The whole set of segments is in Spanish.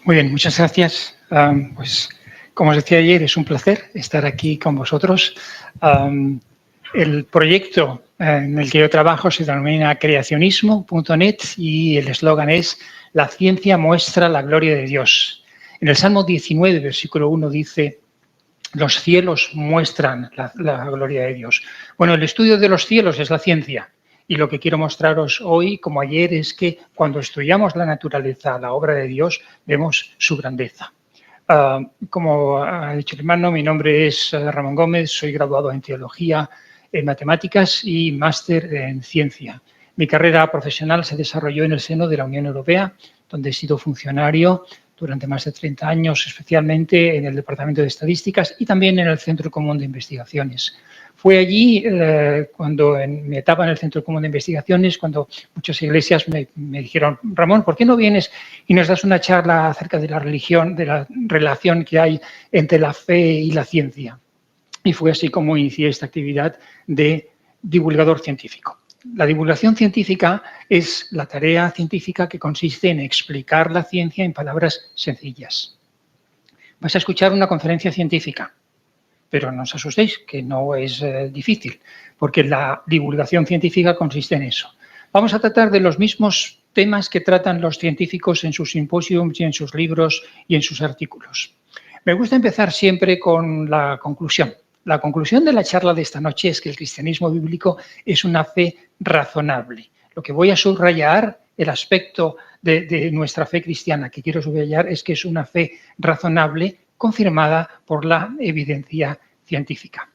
Muy bien, muchas gracias. Pues, como os decía ayer, es un placer estar aquí con vosotros. El proyecto en el que yo trabajo se denomina creacionismo.net y el eslogan es «La ciencia muestra la gloria de Dios». En el Salmo 19, versículo 1 dice «Los cielos muestran la gloria de Dios». Bueno, el estudio de los cielos es la ciencia. Y lo que quiero mostraros hoy, como ayer, es que cuando estudiamos la naturaleza, la obra de Dios, vemos su grandeza. Como ha dicho el hermano, mi nombre es Ramón Gómez, soy graduado en Teología, en Matemáticas y máster en Ciencia. Mi carrera profesional se desarrolló en el seno de la Unión Europea, donde he sido funcionario durante más de 30 años, especialmente en el Departamento de Estadísticas y también en el Centro Común de Investigaciones. Fue allí cuando en mi etapa en el Centro Común de Investigaciones, cuando muchas iglesias me dijeron, Ramón, ¿por qué no vienes y nos das una charla acerca de la religión, de la relación que hay entre la fe y la ciencia? Y fue así como inicié esta actividad de divulgador científico. La divulgación científica es la tarea científica que consiste en explicar la ciencia en palabras sencillas. Vais a escuchar una conferencia científica, pero no os asustéis, que no es difícil, porque la divulgación científica consiste en eso. Vamos a tratar de los mismos temas que tratan los científicos en sus simposios y en sus libros y en sus artículos. Me gusta empezar siempre con la conclusión. La conclusión de la charla de esta noche es que el cristianismo bíblico es una fe razonable. Lo que voy a subrayar, el aspecto de nuestra fe cristiana que quiero subrayar, es que es una fe razonable confirmada por la evidencia científica.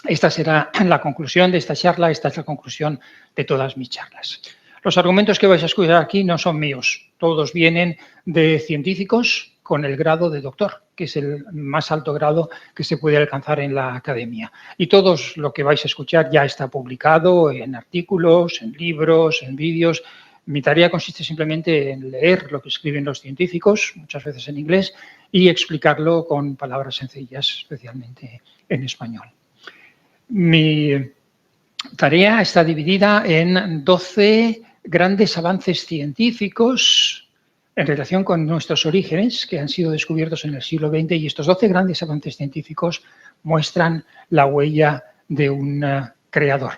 Esta será la conclusión de esta charla, esta es la conclusión de todas mis charlas. Los argumentos que vais a escuchar aquí no son míos, todos vienen de científicos con el grado de doctor, que es el más alto grado que se puede alcanzar en la academia. Y todo lo que vais a escuchar ya está publicado en artículos, en libros, en vídeos. Mi tarea consiste simplemente en leer lo que escriben los científicos, muchas veces en inglés, y explicarlo con palabras sencillas, especialmente en español. Mi tarea está dividida en 12 grandes avances científicos en relación con nuestros orígenes que han sido descubiertos en el siglo XX, y estos 12 grandes avances científicos muestran la huella de un creador.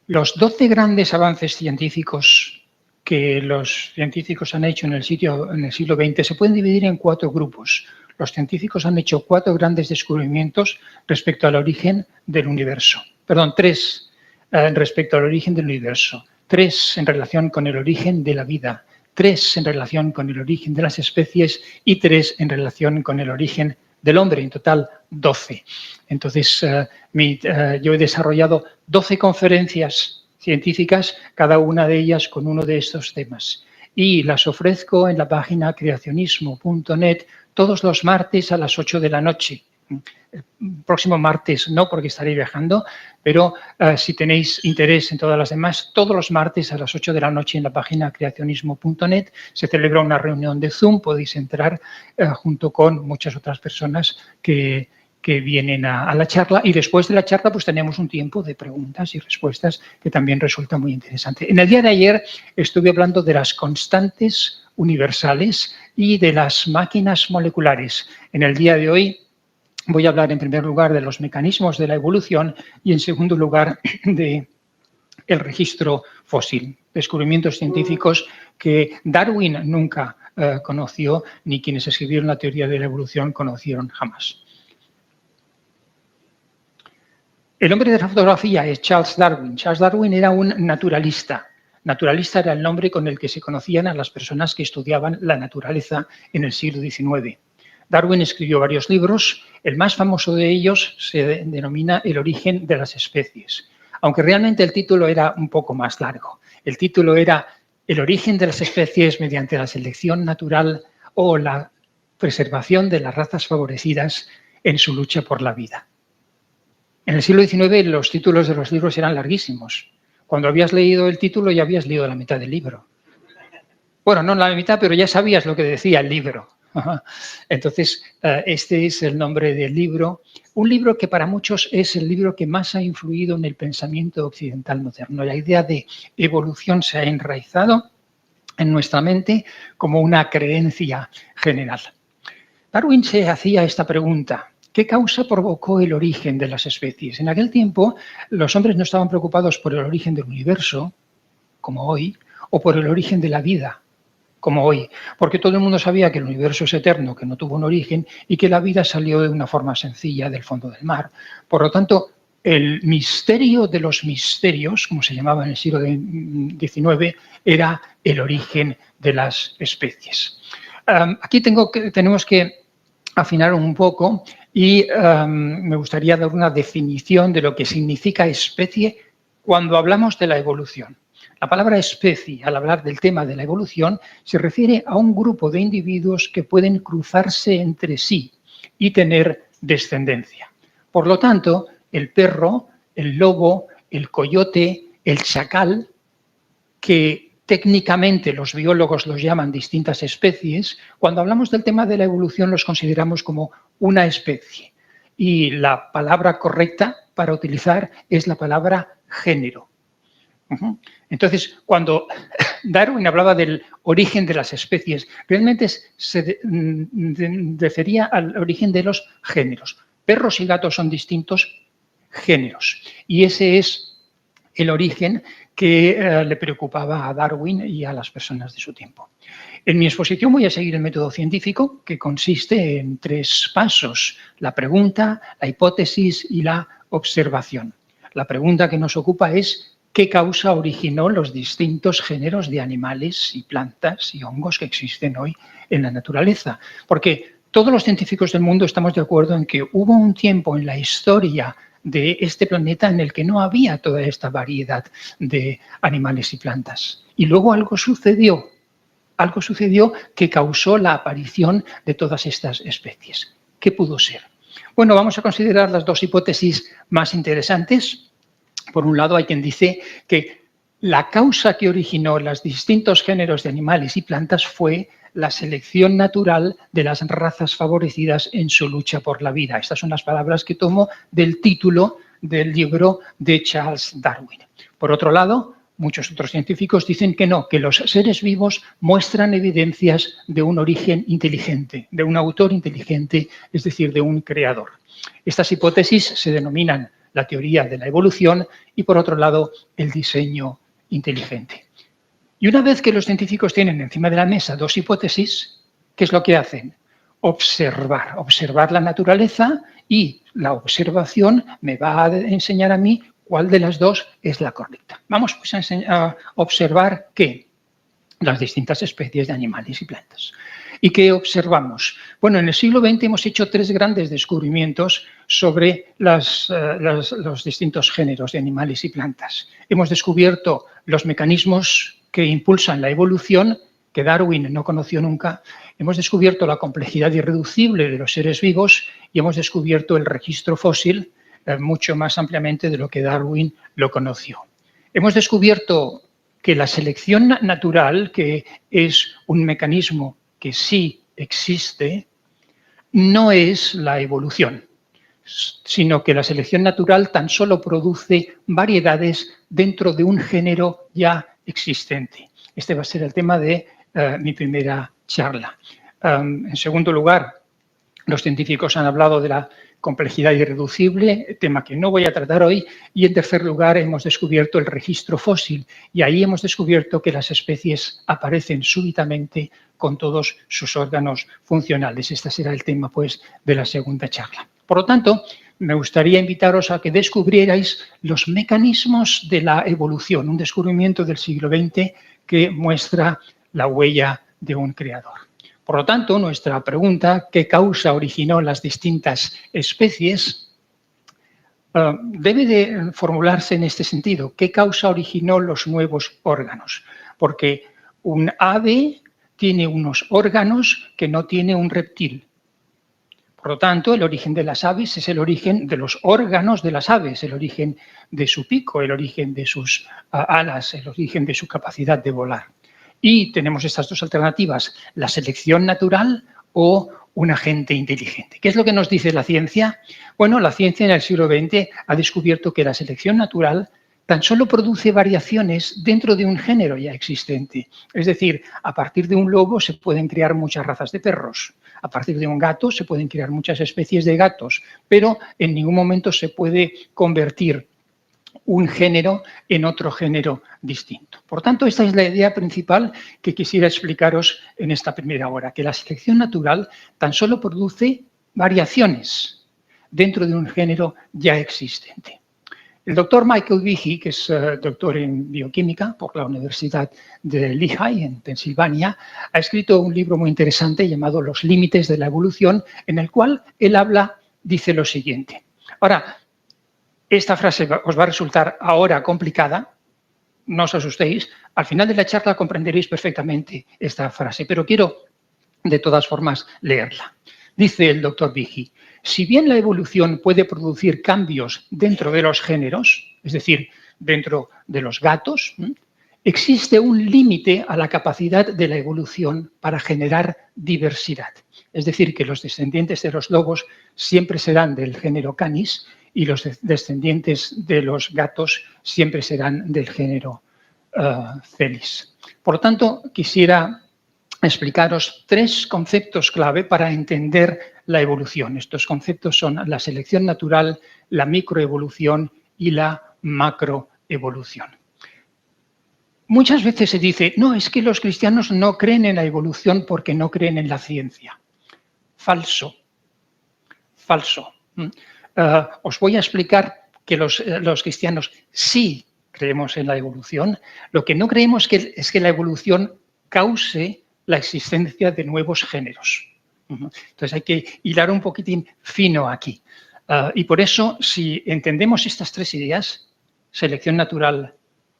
Los 12 grandes avances científicos que los científicos han hecho en el siglo XX se pueden dividir en 4 grupos. Los científicos han hecho 4 grandes descubrimientos respecto al origen del universo. Perdón, 3 respecto al origen del universo. 3 en relación con el origen de la vida. 3 en relación con el origen de las especies y 3 en relación con el origen del hombre, en total 12. Entonces, yo he desarrollado 12 conferencias científicas, cada una de ellas con uno de estos temas. Y las ofrezco en la página creacionismo.net todos los martes a las 8 de la noche. El próximo martes no, porque estaré viajando, pero si tenéis interés en todas las demás, todos los martes a las 8 de la noche en la página creacionismo.net se celebra una reunión de Zoom, podéis entrar junto con muchas otras personas que vienen a la charla, y después de la charla pues tenemos un tiempo de preguntas y respuestas que también resulta muy interesante. En el día de ayer estuve hablando de las constantes universales y de las máquinas moleculares. En el día de hoy voy a hablar en primer lugar de los mecanismos de la evolución y en segundo lugar de el registro fósil, descubrimientos científicos que Darwin nunca conoció, ni quienes escribieron la teoría de la evolución conocieron jamás. El hombre de la fotografía es Charles Darwin. Charles Darwin era un naturalista. Naturalista era el nombre con el que se conocían a las personas que estudiaban la naturaleza en el siglo XIX. Darwin escribió varios libros, el más famoso de ellos se denomina El origen de las especies, aunque realmente el título era un poco más largo. El título era El origen de las especies mediante la selección natural o la preservación de las razas favorecidas en su lucha por la vida. En el siglo XIX los títulos de los libros eran larguísimos. Cuando habías leído el título ya habías leído la mitad del libro. Bueno, no la mitad, pero ya sabías lo que decía el libro. Entonces, este es el nombre del libro. Un libro que para muchos es el libro que más ha influido en el pensamiento occidental moderno. La idea de evolución se ha enraizado en nuestra mente como una creencia general. Darwin se hacía esta pregunta: ¿qué causa provocó el origen de las especies? En aquel tiempo, los hombres no estaban preocupados por el origen del universo, como hoy, o por el origen de la vida, como hoy, porque todo el mundo sabía que el universo es eterno, que no tuvo un origen y que la vida salió de una forma sencilla del fondo del mar. Por lo tanto, el misterio de los misterios, como se llamaba en el siglo XIX, era el origen de las especies. Aquí tenemos que afinar un poco y me gustaría dar una definición de lo que significa especie cuando hablamos de la evolución. La palabra especie, al hablar del tema de la evolución, se refiere a un grupo de individuos que pueden cruzarse entre sí y tener descendencia. Por lo tanto, el perro, el lobo, el coyote, el chacal, que técnicamente los biólogos los llaman distintas especies, cuando hablamos del tema de la evolución los consideramos como una especie. Y la palabra correcta para utilizar es la palabra género. Entonces, cuando Darwin hablaba del origen de las especies, realmente se refería al origen de los géneros. Perros y gatos son distintos géneros. Y ese es el origen que le preocupaba a Darwin y a las personas de su tiempo. En mi exposición voy a seguir el método científico, que consiste en 3 pasos: la pregunta, la hipótesis y la observación. La pregunta que nos ocupa es: ¿qué causa originó los distintos géneros de animales y plantas y hongos que existen hoy en la naturaleza? Porque todos los científicos del mundo estamos de acuerdo en que hubo un tiempo en la historia de este planeta en el que no había toda esta variedad de animales y plantas. Y luego algo sucedió que causó la aparición de todas estas especies. ¿Qué pudo ser? Bueno, vamos a considerar las 2 hipótesis más interesantes. Por un lado, hay quien dice que la causa que originó los distintos géneros de animales y plantas fue la selección natural de las razas favorecidas en su lucha por la vida. Estas son las palabras que tomo del título del libro de Charles Darwin. Por otro lado, muchos otros científicos dicen que no, que los seres vivos muestran evidencias de un origen inteligente, de un autor inteligente, es decir, de un creador. Estas hipótesis se denominan la teoría de la evolución y, por otro lado, el diseño inteligente. Y una vez que los científicos tienen encima de la mesa 2 hipótesis, ¿qué es lo que hacen? Observar la naturaleza, y la observación me va a enseñar a mí cuál de las 2 es la correcta. Vamos pues a observar ¿qué? Las distintas especies de animales y plantas. ¿Y qué observamos? Bueno, en el siglo XX hemos hecho 3 grandes descubrimientos sobre los distintos géneros de animales y plantas. Hemos descubierto los mecanismos que impulsan la evolución, que Darwin no conoció nunca. Hemos descubierto la complejidad irreducible de los seres vivos y hemos descubierto el registro fósil mucho más ampliamente de lo que Darwin lo conoció. Hemos descubierto que la selección natural, que es un mecanismo que sí existe, no es la evolución, sino que la selección natural tan solo produce variedades dentro de un género ya existente. Este va a ser el tema de mi primera charla. En segundo lugar, los científicos han hablado de la complejidad irreducible, tema que no voy a tratar hoy, y en tercer lugar hemos descubierto el registro fósil, y ahí hemos descubierto que las especies aparecen súbitamente con todos sus órganos funcionales. Este será el tema, pues, de la segunda charla. Por lo tanto, me gustaría invitaros a que descubrierais los mecanismos de la evolución, un descubrimiento del siglo XX que muestra la huella de un creador. Por lo tanto, nuestra pregunta, ¿qué causa originó las distintas especies?, debe de formularse en este sentido. ¿Qué causa originó los nuevos órganos? Porque un ave tiene unos órganos que no tiene un reptil. Por lo tanto, el origen de las aves es el origen de los órganos de las aves, el origen de su pico, el origen de sus alas, el origen de su capacidad de volar. Y tenemos estas 2 alternativas: la selección natural o un agente inteligente. ¿Qué es lo que nos dice la ciencia? Bueno, la ciencia en el siglo XX ha descubierto que la selección natural tan solo produce variaciones dentro de un género ya existente. Es decir, a partir de un lobo se pueden crear muchas razas de perros, a partir de un gato se pueden crear muchas especies de gatos, pero en ningún momento se puede convertir un género en otro género distinto. Por tanto, esta es la idea principal que quisiera explicaros en esta primera hora, que la selección natural tan solo produce variaciones dentro de un género ya existente. El doctor Michael Behe, que es doctor en bioquímica por la Universidad de Lehigh, en Pensilvania, ha escrito un libro muy interesante llamado Los límites de la evolución, en el cual él dice lo siguiente. Ahora, esta frase os va a resultar ahora complicada, no os asustéis, al final de la charla comprenderéis perfectamente esta frase, pero quiero de todas formas leerla. Dice el doctor Behe: si bien la evolución puede producir cambios dentro de los géneros, es decir, dentro de los gatos, existe un límite a la capacidad de la evolución para generar diversidad. Es decir, que los descendientes de los lobos siempre serán del género Canis y los descendientes de los gatos siempre serán del género Felis. Por lo tanto, quisiera explicaros tres conceptos clave para entender la evolución. Estos conceptos son la selección natural, la microevolución y la macroevolución. Muchas veces se dice, no, es que los cristianos no creen en la evolución porque no creen en la ciencia. Falso. Falso. Os voy a explicar que los cristianos sí creemos en la evolución. Lo que no creemos es que la evolución cause la existencia de nuevos géneros. Entonces hay que hilar un poquitín fino aquí. Y por eso, si entendemos estas tres ideas, selección natural,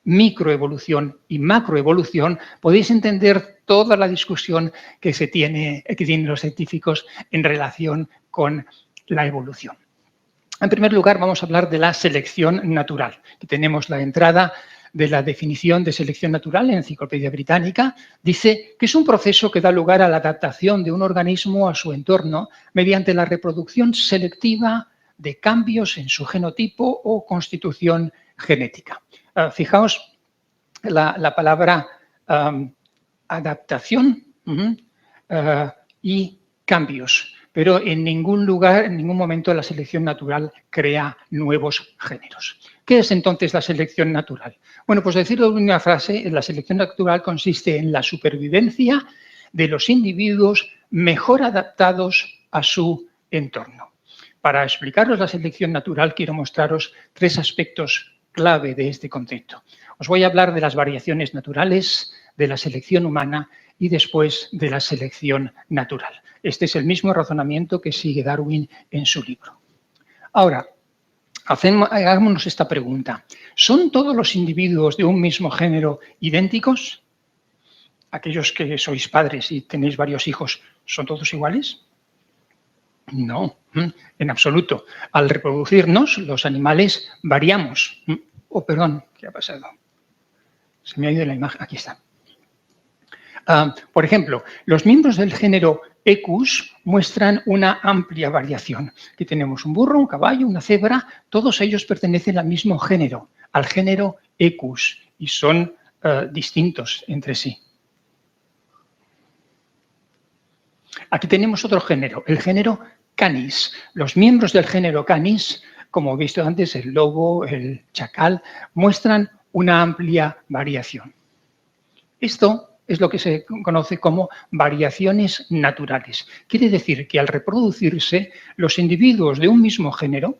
microevolución y macroevolución, podéis entender toda la discusión que tienen los científicos en relación con la evolución. En primer lugar, vamos a hablar de la selección natural. Aquí tenemos la entrada de la definición de selección natural en la Enciclopedia Británica. Dice que es un proceso que da lugar a la adaptación de un organismo a su entorno mediante la reproducción selectiva de cambios en su genotipo o constitución genética. Fijaos la palabra adaptación y cambios, pero en ningún lugar, en ningún momento la selección natural crea nuevos géneros. ¿Qué es entonces la selección natural? Bueno, pues decirlo en una frase, la selección natural consiste en la supervivencia de los individuos mejor adaptados a su entorno. Para explicaros la selección natural quiero mostraros tres aspectos clave de este concepto. Os voy a hablar de las variaciones naturales, de la selección humana y después de la selección natural. Este es el mismo razonamiento que sigue Darwin en su libro. Ahora, hagámonos esta pregunta. ¿Son todos los individuos de un mismo género idénticos? Aquellos que sois padres y tenéis varios hijos, ¿son todos iguales? No, en absoluto. Al reproducirnos, los animales variamos. Oh, perdón, ¿qué ha pasado? Se me ha ido la imagen. Aquí está. Por ejemplo, los miembros del género Equus muestran una amplia variación. Aquí tenemos un burro, un caballo, una cebra, todos ellos pertenecen al mismo género, al género Equus, y son distintos entre sí. Aquí tenemos otro género, el género Canis. Los miembros del género Canis, como he visto antes, el lobo, el chacal, muestran una amplia variación. Esto es lo que se conoce como variaciones naturales. Quiere decir que al reproducirse, los individuos de un mismo género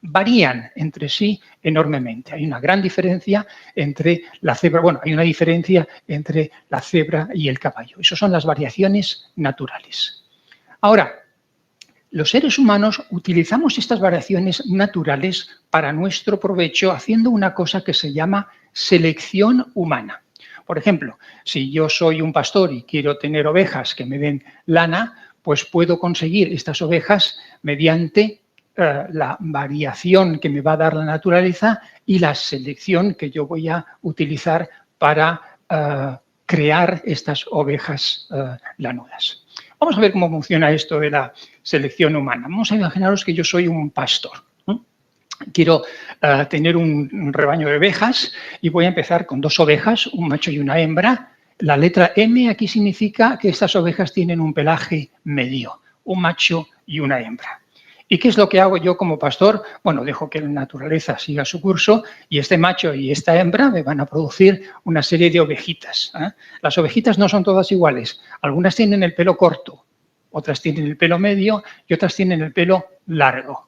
varían entre sí enormemente. Hay una gran diferencia entre la cebra, bueno, hay una diferencia entre la cebra y el caballo. Esas son las variaciones naturales. Ahora, los seres humanos utilizamos estas variaciones naturales para nuestro provecho haciendo una cosa que se llama selección humana. Por ejemplo, si yo soy un pastor y quiero tener ovejas que me den lana, pues puedo conseguir estas ovejas mediante la variación que me va a dar la naturaleza y la selección que yo voy a utilizar para crear estas ovejas lanudas. Vamos a ver cómo funciona esto de la selección humana. Vamos a imaginaros que yo soy un pastor. quiero tener un rebaño de ovejas y voy a empezar con 2 ovejas, un macho y una hembra. La letra M aquí significa que estas ovejas tienen un pelaje medio, un macho y una hembra. ¿Y qué es lo que hago yo como pastor? Bueno, dejo que la naturaleza siga su curso y este macho y esta hembra me van a producir una serie de ovejitas. Las ovejitas no son todas iguales. Algunas tienen el pelo corto, otras tienen el pelo medio y otras tienen el pelo largo.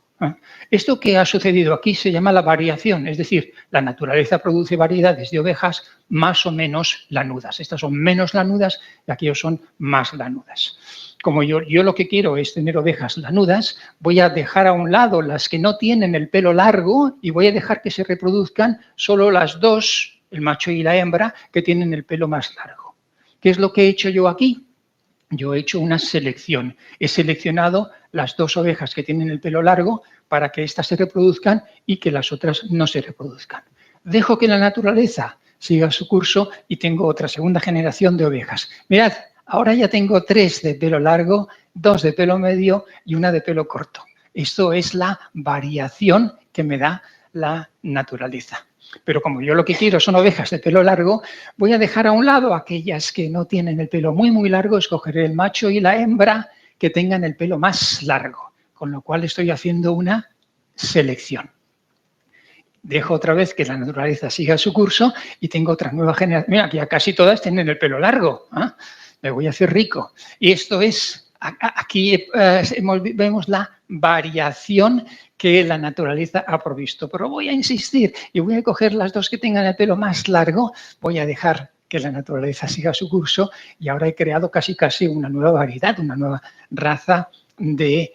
Esto que ha sucedido aquí se llama la variación, es decir, la naturaleza produce variedades de ovejas más o menos lanudas. Estas son menos lanudas y aquellos son más lanudas. Como yo lo que quiero es tener ovejas lanudas, voy a dejar a un lado las que no tienen el pelo largo y voy a dejar que se reproduzcan solo las 2, el macho y la hembra, que tienen el pelo más largo. ¿Qué es lo que he hecho yo aquí? Yo he hecho una selección. He seleccionado las 2 ovejas que tienen el pelo largo para que éstas se reproduzcan y que las otras no se reproduzcan. Dejo que la naturaleza siga su curso y tengo otra segunda generación de ovejas. Mirad, ahora ya tengo 3 de pelo largo, 2 de pelo medio y una de pelo corto. Esto es la variación que me da la naturaleza. Pero como yo lo que quiero son ovejas de pelo largo, voy a dejar a un lado aquellas que no tienen el pelo muy, muy largo, escogeré el macho y la hembra que tengan el pelo más largo, con lo cual estoy haciendo una selección. Dejo otra vez que la naturaleza siga su curso y tengo otra nueva generación. Mira, que ya casi todas tienen el pelo largo. Me voy a hacer rico. Y esto es, aquí vemos la variación que la naturaleza ha provisto. Pero voy a insistir y voy a coger las 2 que tengan el pelo más largo, voy a dejar que la naturaleza siga su curso y ahora he creado casi una nueva variedad, una nueva raza de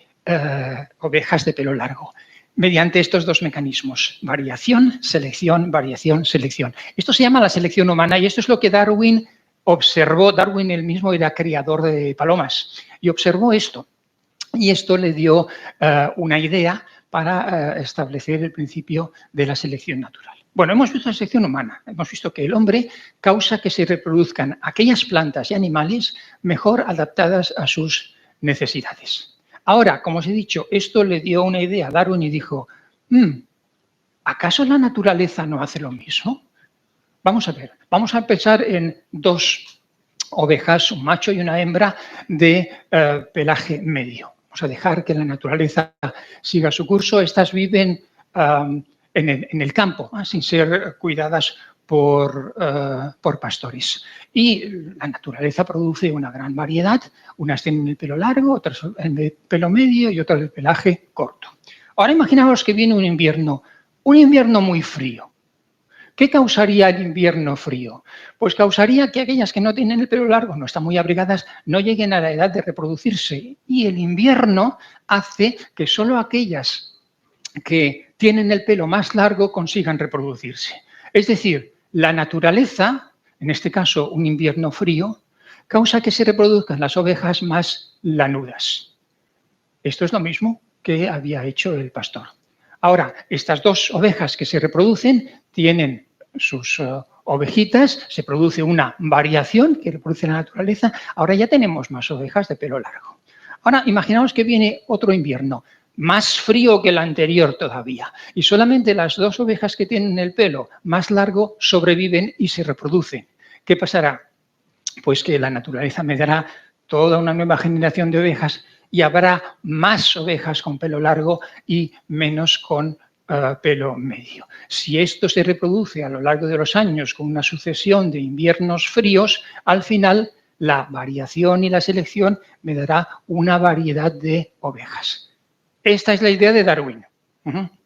ovejas de pelo largo, mediante estos 2 mecanismos, variación, selección, variación, selección. Esto se llama la selección humana y esto es lo que Darwin observó. Darwin él mismo era criador de palomas y observó esto. Y esto le dio una idea para establecer el principio de la selección natural. Bueno, hemos visto la selección humana, hemos visto que el hombre causa que se reproduzcan aquellas plantas y animales mejor adaptadas a sus necesidades. Ahora, como os he dicho, esto le dio una idea a Darwin y dijo, ¿acaso la naturaleza no hace lo mismo? Vamos a ver, vamos a pensar en 2 ovejas, un macho y una hembra de pelaje medio. Vamos a dejar que la naturaleza siga su curso. Estas viven en el campo, sin ser cuidadas por pastores. Y la naturaleza produce una gran variedad. Unas tienen el pelo largo, otras el pelo medio y otras el pelaje corto. Ahora imaginaos que viene un invierno muy frío. ¿Qué causaría el invierno frío? Pues causaría que aquellas que no tienen el pelo largo, no están muy abrigadas, no lleguen a la edad de reproducirse. Y el invierno hace que solo aquellas que tienen el pelo más largo consigan reproducirse. Es decir, la naturaleza, en este caso un invierno frío, causa que se reproduzcan las ovejas más lanudas. Esto es lo mismo que había hecho el pastor. Ahora, estas 2 ovejas que se reproducen tienen sus ovejitas, se produce una variación que reproduce la naturaleza. Ahora ya tenemos más ovejas de pelo largo. Ahora, imaginaos que viene otro invierno, más frío que el anterior todavía, y solamente las 2 ovejas que tienen el pelo más largo sobreviven y se reproducen. ¿Qué pasará? Pues que la naturaleza me dará toda una nueva generación de ovejas y habrá más ovejas con pelo largo y menos con pelo medio. Si esto se reproduce a lo largo de los años con una sucesión de inviernos fríos, al final la variación y la selección me dará una variedad de ovejas. Esta es la idea de Darwin.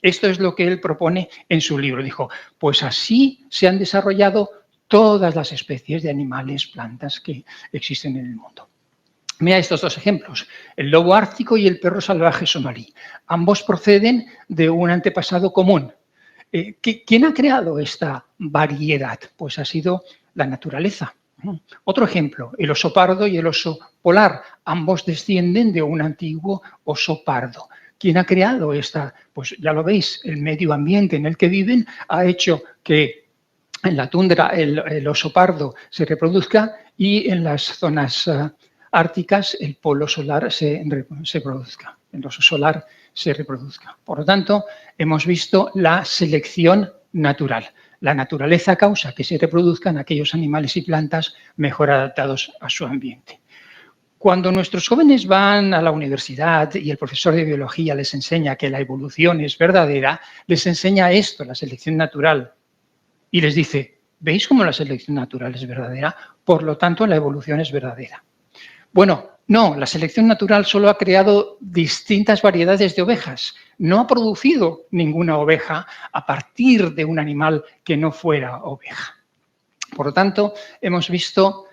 Esto es lo que él propone en su libro. Dijo, pues así se han desarrollado todas las especies de animales, plantas que existen en el mundo. Mira estos 2 ejemplos, el lobo ártico y el perro salvaje somalí. Ambos proceden de un antepasado común. ¿Quién ha creado esta variedad? Pues ha sido la naturaleza. Otro ejemplo, el oso pardo y el oso polar. Ambos descienden de un antiguo oso pardo. ¿Quién ha creado esta? Pues ya lo veis, el medio ambiente en el que viven ha hecho que en la tundra el oso pardo se reproduzca y en las zonas árticas el polo solar se produzca. El oso solar se reproduzca. Por lo tanto, hemos visto la selección natural. La naturaleza causa que se reproduzcan aquellos animales y plantas mejor adaptados a su ambiente. Cuando nuestros jóvenes van a la universidad y el profesor de biología les enseña que la evolución es verdadera, les enseña esto, la selección natural, y les dice, ¿veis cómo la selección natural es verdadera? Por lo tanto, la evolución es verdadera. Bueno, no, la selección natural solo ha creado distintas variedades de ovejas. No ha producido ninguna oveja a partir de un animal que no fuera oveja. Por lo tanto, hemos visto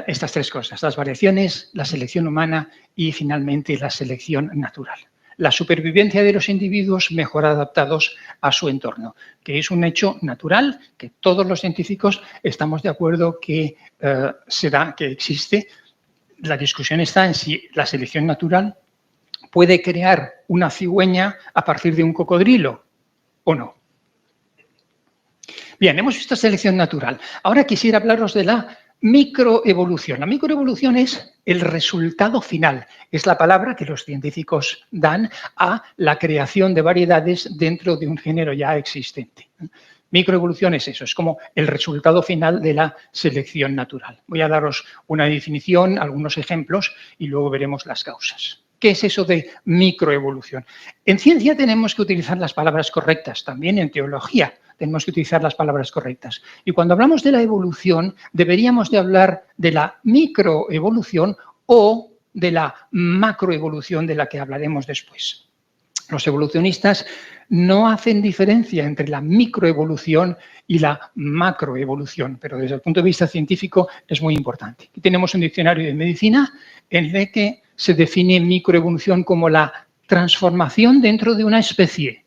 estas tres cosas, las variaciones, la selección humana y, finalmente, la selección natural. La supervivencia de los individuos mejor adaptados a su entorno, que es un hecho natural, que todos los científicos estamos de acuerdo que se da, que existe. La discusión está en si la selección natural puede crear una cigüeña a partir de un cocodrilo o no. Bien, hemos visto selección natural. Ahora quisiera hablaros de la microevolución. La microevolución es el resultado final, es la palabra que los científicos dan a la creación de variedades dentro de un género ya existente. Microevolución es eso, es como el resultado final de la selección natural. Voy a daros una definición, algunos ejemplos y luego veremos las causas. ¿Qué es eso de microevolución? En ciencia tenemos que utilizar las palabras correctas, también en teología tenemos que utilizar las palabras correctas. Y cuando hablamos de la evolución, deberíamos de hablar de la microevolución o de la macroevolución de la que hablaremos después. Los evolucionistas no hacen diferencia entre la microevolución y la macroevolución, pero desde el punto de vista científico es muy importante. Aquí tenemos un diccionario de medicina en el que se define microevolución como la transformación dentro de una especie.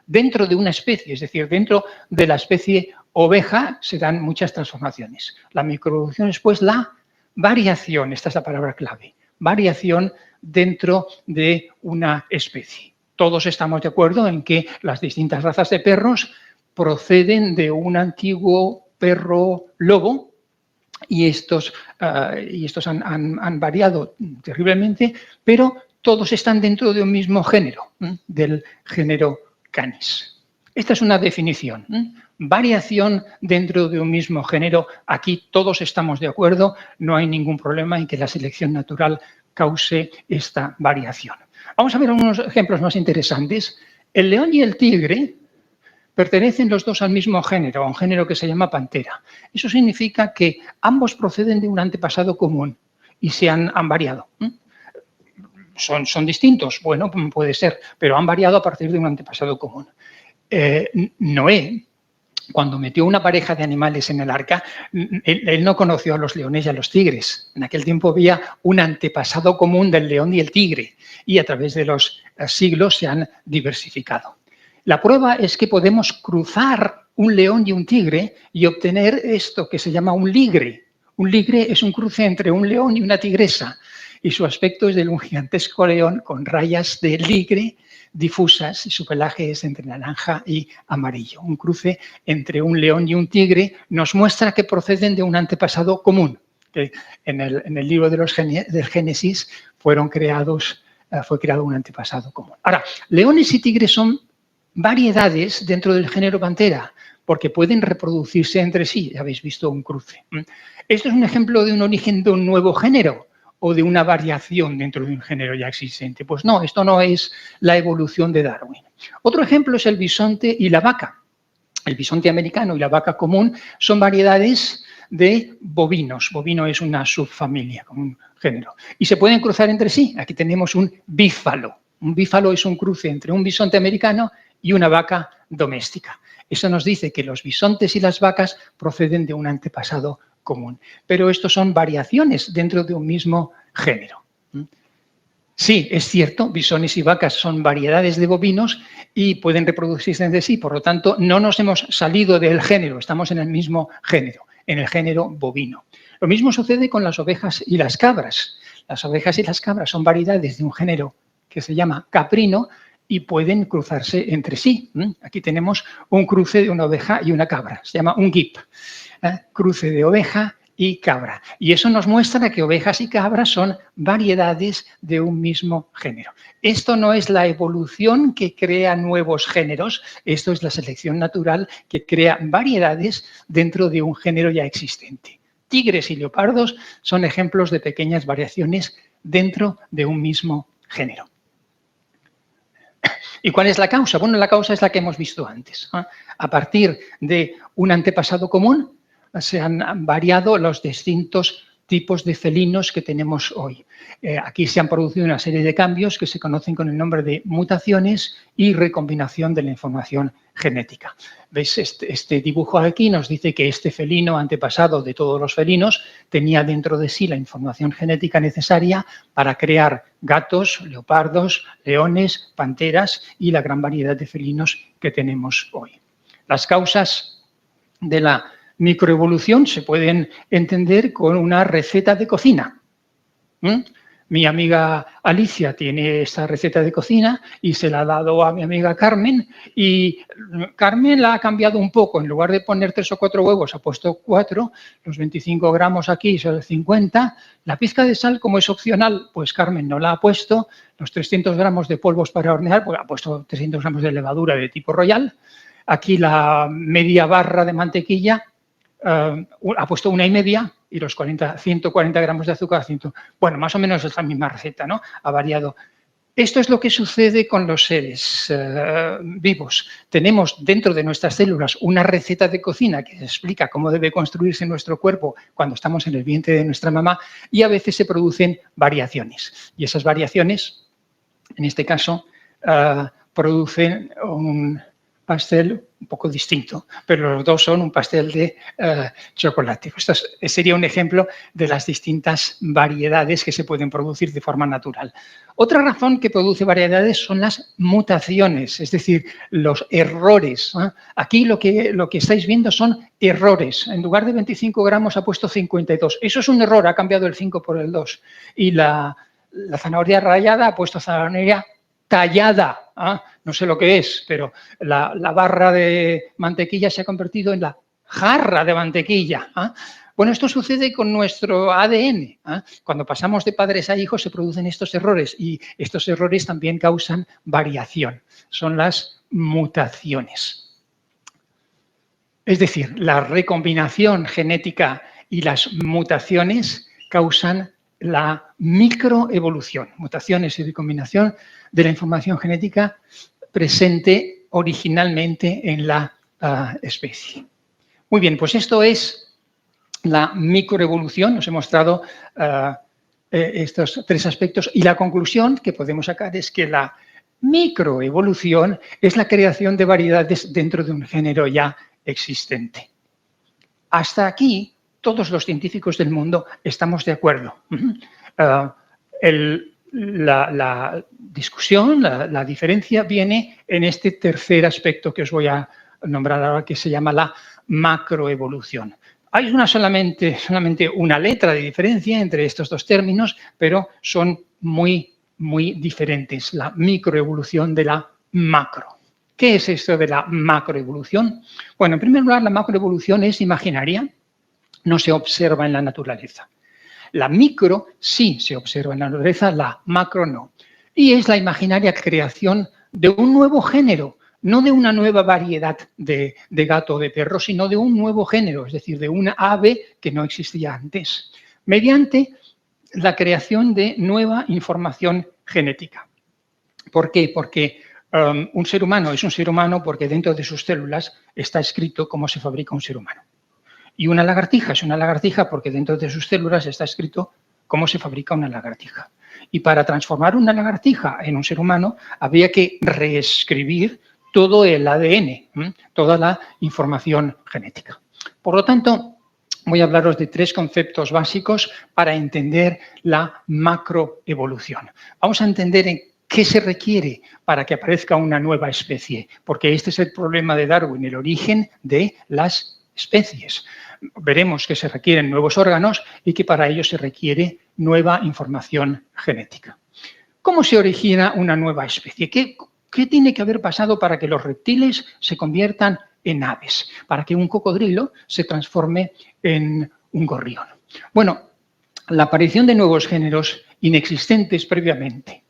Dentro de una especie, es decir, dentro de la especie oveja se dan muchas transformaciones. La microevolución es pues la variación, esta es la palabra clave, variación dentro de una especie. Todos estamos de acuerdo en que las distintas razas de perros proceden de un antiguo perro lobo y estos han variado terriblemente, pero todos están dentro de un mismo género, del género Canis. Esta es una definición. Variación dentro de un mismo género. Aquí todos estamos de acuerdo, no hay ningún problema en que la selección natural cause esta variación. Vamos a ver algunos ejemplos más interesantes. El león y el tigre pertenecen los dos al mismo género, a un género que se llama pantera. Eso significa que ambos proceden de un antepasado común y se han variado. ¿Son distintos? Bueno, puede ser, pero han variado a partir de un antepasado común. Noé, cuando metió una pareja de animales en el arca, él no conoció a los leones y a los tigres. En aquel tiempo había un antepasado común del león y el tigre y a través de los siglos se han diversificado. La prueba es que podemos cruzar un león y un tigre y obtener esto que se llama un ligre. Un ligre es un cruce entre un león y una tigresa y su aspecto es de un gigantesco león con rayas de ligre difusas y su pelaje es entre naranja y amarillo. Un cruce entre un león y un tigre nos muestra que proceden de un antepasado común, que en el libro del Génesis fue creado un antepasado común. Ahora, leones y tigres son variedades dentro del género pantera, porque pueden reproducirse entre sí, ya habéis visto un cruce. Esto es un ejemplo de un origen de un nuevo género, o de una variación dentro de un género ya existente. Pues no, esto no es la evolución de Darwin. Otro ejemplo es el bisonte y la vaca. El bisonte americano y la vaca común son variedades de bovinos. Bovino es una subfamilia, como un género. Y se pueden cruzar entre sí. Aquí tenemos un bífalo. Un bífalo es un cruce entre un bisonte americano y una vaca doméstica. Eso nos dice que los bisontes y las vacas proceden de un antepasado común. Pero estos son variaciones dentro de un mismo género. Sí, es cierto, bisones y vacas son variedades de bovinos y pueden reproducirse entre sí, por lo tanto, no nos hemos salido del género, estamos en el mismo género, en el género bovino. Lo mismo sucede con las ovejas y las cabras. Las ovejas y las cabras son variedades de un género que se llama caprino y pueden cruzarse entre sí. Aquí tenemos un cruce de una oveja y una cabra, se llama un gip. Cruce de oveja y cabra. Y eso nos muestra que ovejas y cabras son variedades de un mismo género. Esto no es la evolución que crea nuevos géneros, esto es la selección natural que crea variedades dentro de un género ya existente. Tigres y leopardos son ejemplos de pequeñas variaciones dentro de un mismo género. ¿Y cuál es la causa? Bueno, la causa es la que hemos visto antes. A partir de un antepasado común se han variado los distintos tipos de felinos que tenemos hoy. Aquí se han producido una serie de cambios que se conocen con el nombre de mutaciones y recombinación de la información genética. ¿Veis? Este dibujo aquí nos dice que este felino antepasado de todos los felinos tenía dentro de sí la información genética necesaria para crear gatos, leopardos, leones, panteras y la gran variedad de felinos que tenemos hoy. Las causas de la microevolución se pueden entender con una receta de cocina. Mi amiga Alicia tiene esta receta de cocina y se la ha dado a mi amiga Carmen y Carmen la ha cambiado un poco. En lugar de poner 3 o 4 huevos ha puesto 4, los 25 gramos aquí son 50. La pizca de sal, como es opcional, pues Carmen no la ha puesto. Los 300 gramos de polvos para hornear, pues ha puesto 300 gramos de levadura de tipo Royal. Aquí la media barra de mantequilla ha puesto 1,5 y los 140 gramos de azúcar. Bueno, más o menos es la misma receta, ¿no? Ha variado. Esto es lo que sucede con los seres vivos. Tenemos dentro de nuestras células una receta de cocina que explica cómo debe construirse nuestro cuerpo cuando estamos en el vientre de nuestra mamá y a veces se producen variaciones. Y esas variaciones, en este caso, producen un pastel un poco distinto, pero los dos son un pastel de chocolate. Esto sería un ejemplo de las distintas variedades que se pueden producir de forma natural. Otra razón que produce variedades son las mutaciones, es decir, los errores. Aquí lo que estáis viendo son errores. En lugar de 25 gramos ha puesto 52. Eso es un error, ha cambiado el 5 por el 2. Y la zanahoria rallada ha puesto zanahoria tallada. No sé lo que es, pero la barra de mantequilla se ha convertido en la jarra de mantequilla. Bueno, esto sucede con nuestro ADN. Cuando pasamos de padres a hijos se producen estos errores y estos errores también causan variación. Son las mutaciones. Es decir, la recombinación genética y las mutaciones causan la microevolución, mutaciones y recombinación de la información genética presente originalmente en la especie. Muy bien, pues esto es la microevolución. Os he mostrado estos 3 aspectos y la conclusión que podemos sacar es que la microevolución es la creación de variedades dentro de un género ya existente. Hasta aquí todos los científicos del mundo estamos de acuerdo. La discusión, la diferencia viene en este tercer aspecto que os voy a nombrar ahora, que se llama la macroevolución. Hay solamente una letra de diferencia entre estos dos términos, pero son muy diferentes, la microevolución de la macro. ¿Qué es esto de la macroevolución? Bueno, en primer lugar, la macroevolución es imaginaria, no se observa en la naturaleza. La micro sí se observa en la naturaleza, la macro no. Y es la imaginaria creación de un nuevo género, no de una nueva variedad de gato o de perro, sino de un nuevo género, es decir, de una ave que no existía antes, mediante la creación de nueva información genética. ¿Por qué? Porque un ser humano es un ser humano porque dentro de sus células está escrito cómo se fabrica un ser humano. Y una lagartija es una lagartija porque dentro de sus células está escrito cómo se fabrica una lagartija. Y para transformar una lagartija en un ser humano había que reescribir todo el ADN, toda la información genética. Por lo tanto, voy a hablaros de 3 conceptos básicos para entender la macroevolución. Vamos a entender en qué se requiere para que aparezca una nueva especie, porque este es el problema de Darwin, el origen de las especies. Veremos que se requieren nuevos órganos y que para ello se requiere nueva información genética. ¿Cómo se origina una nueva especie? ¿Qué tiene que haber pasado para que los reptiles se conviertan en aves? Para que un cocodrilo se transforme en un gorrión. Bueno, la aparición de nuevos géneros inexistentes previamente.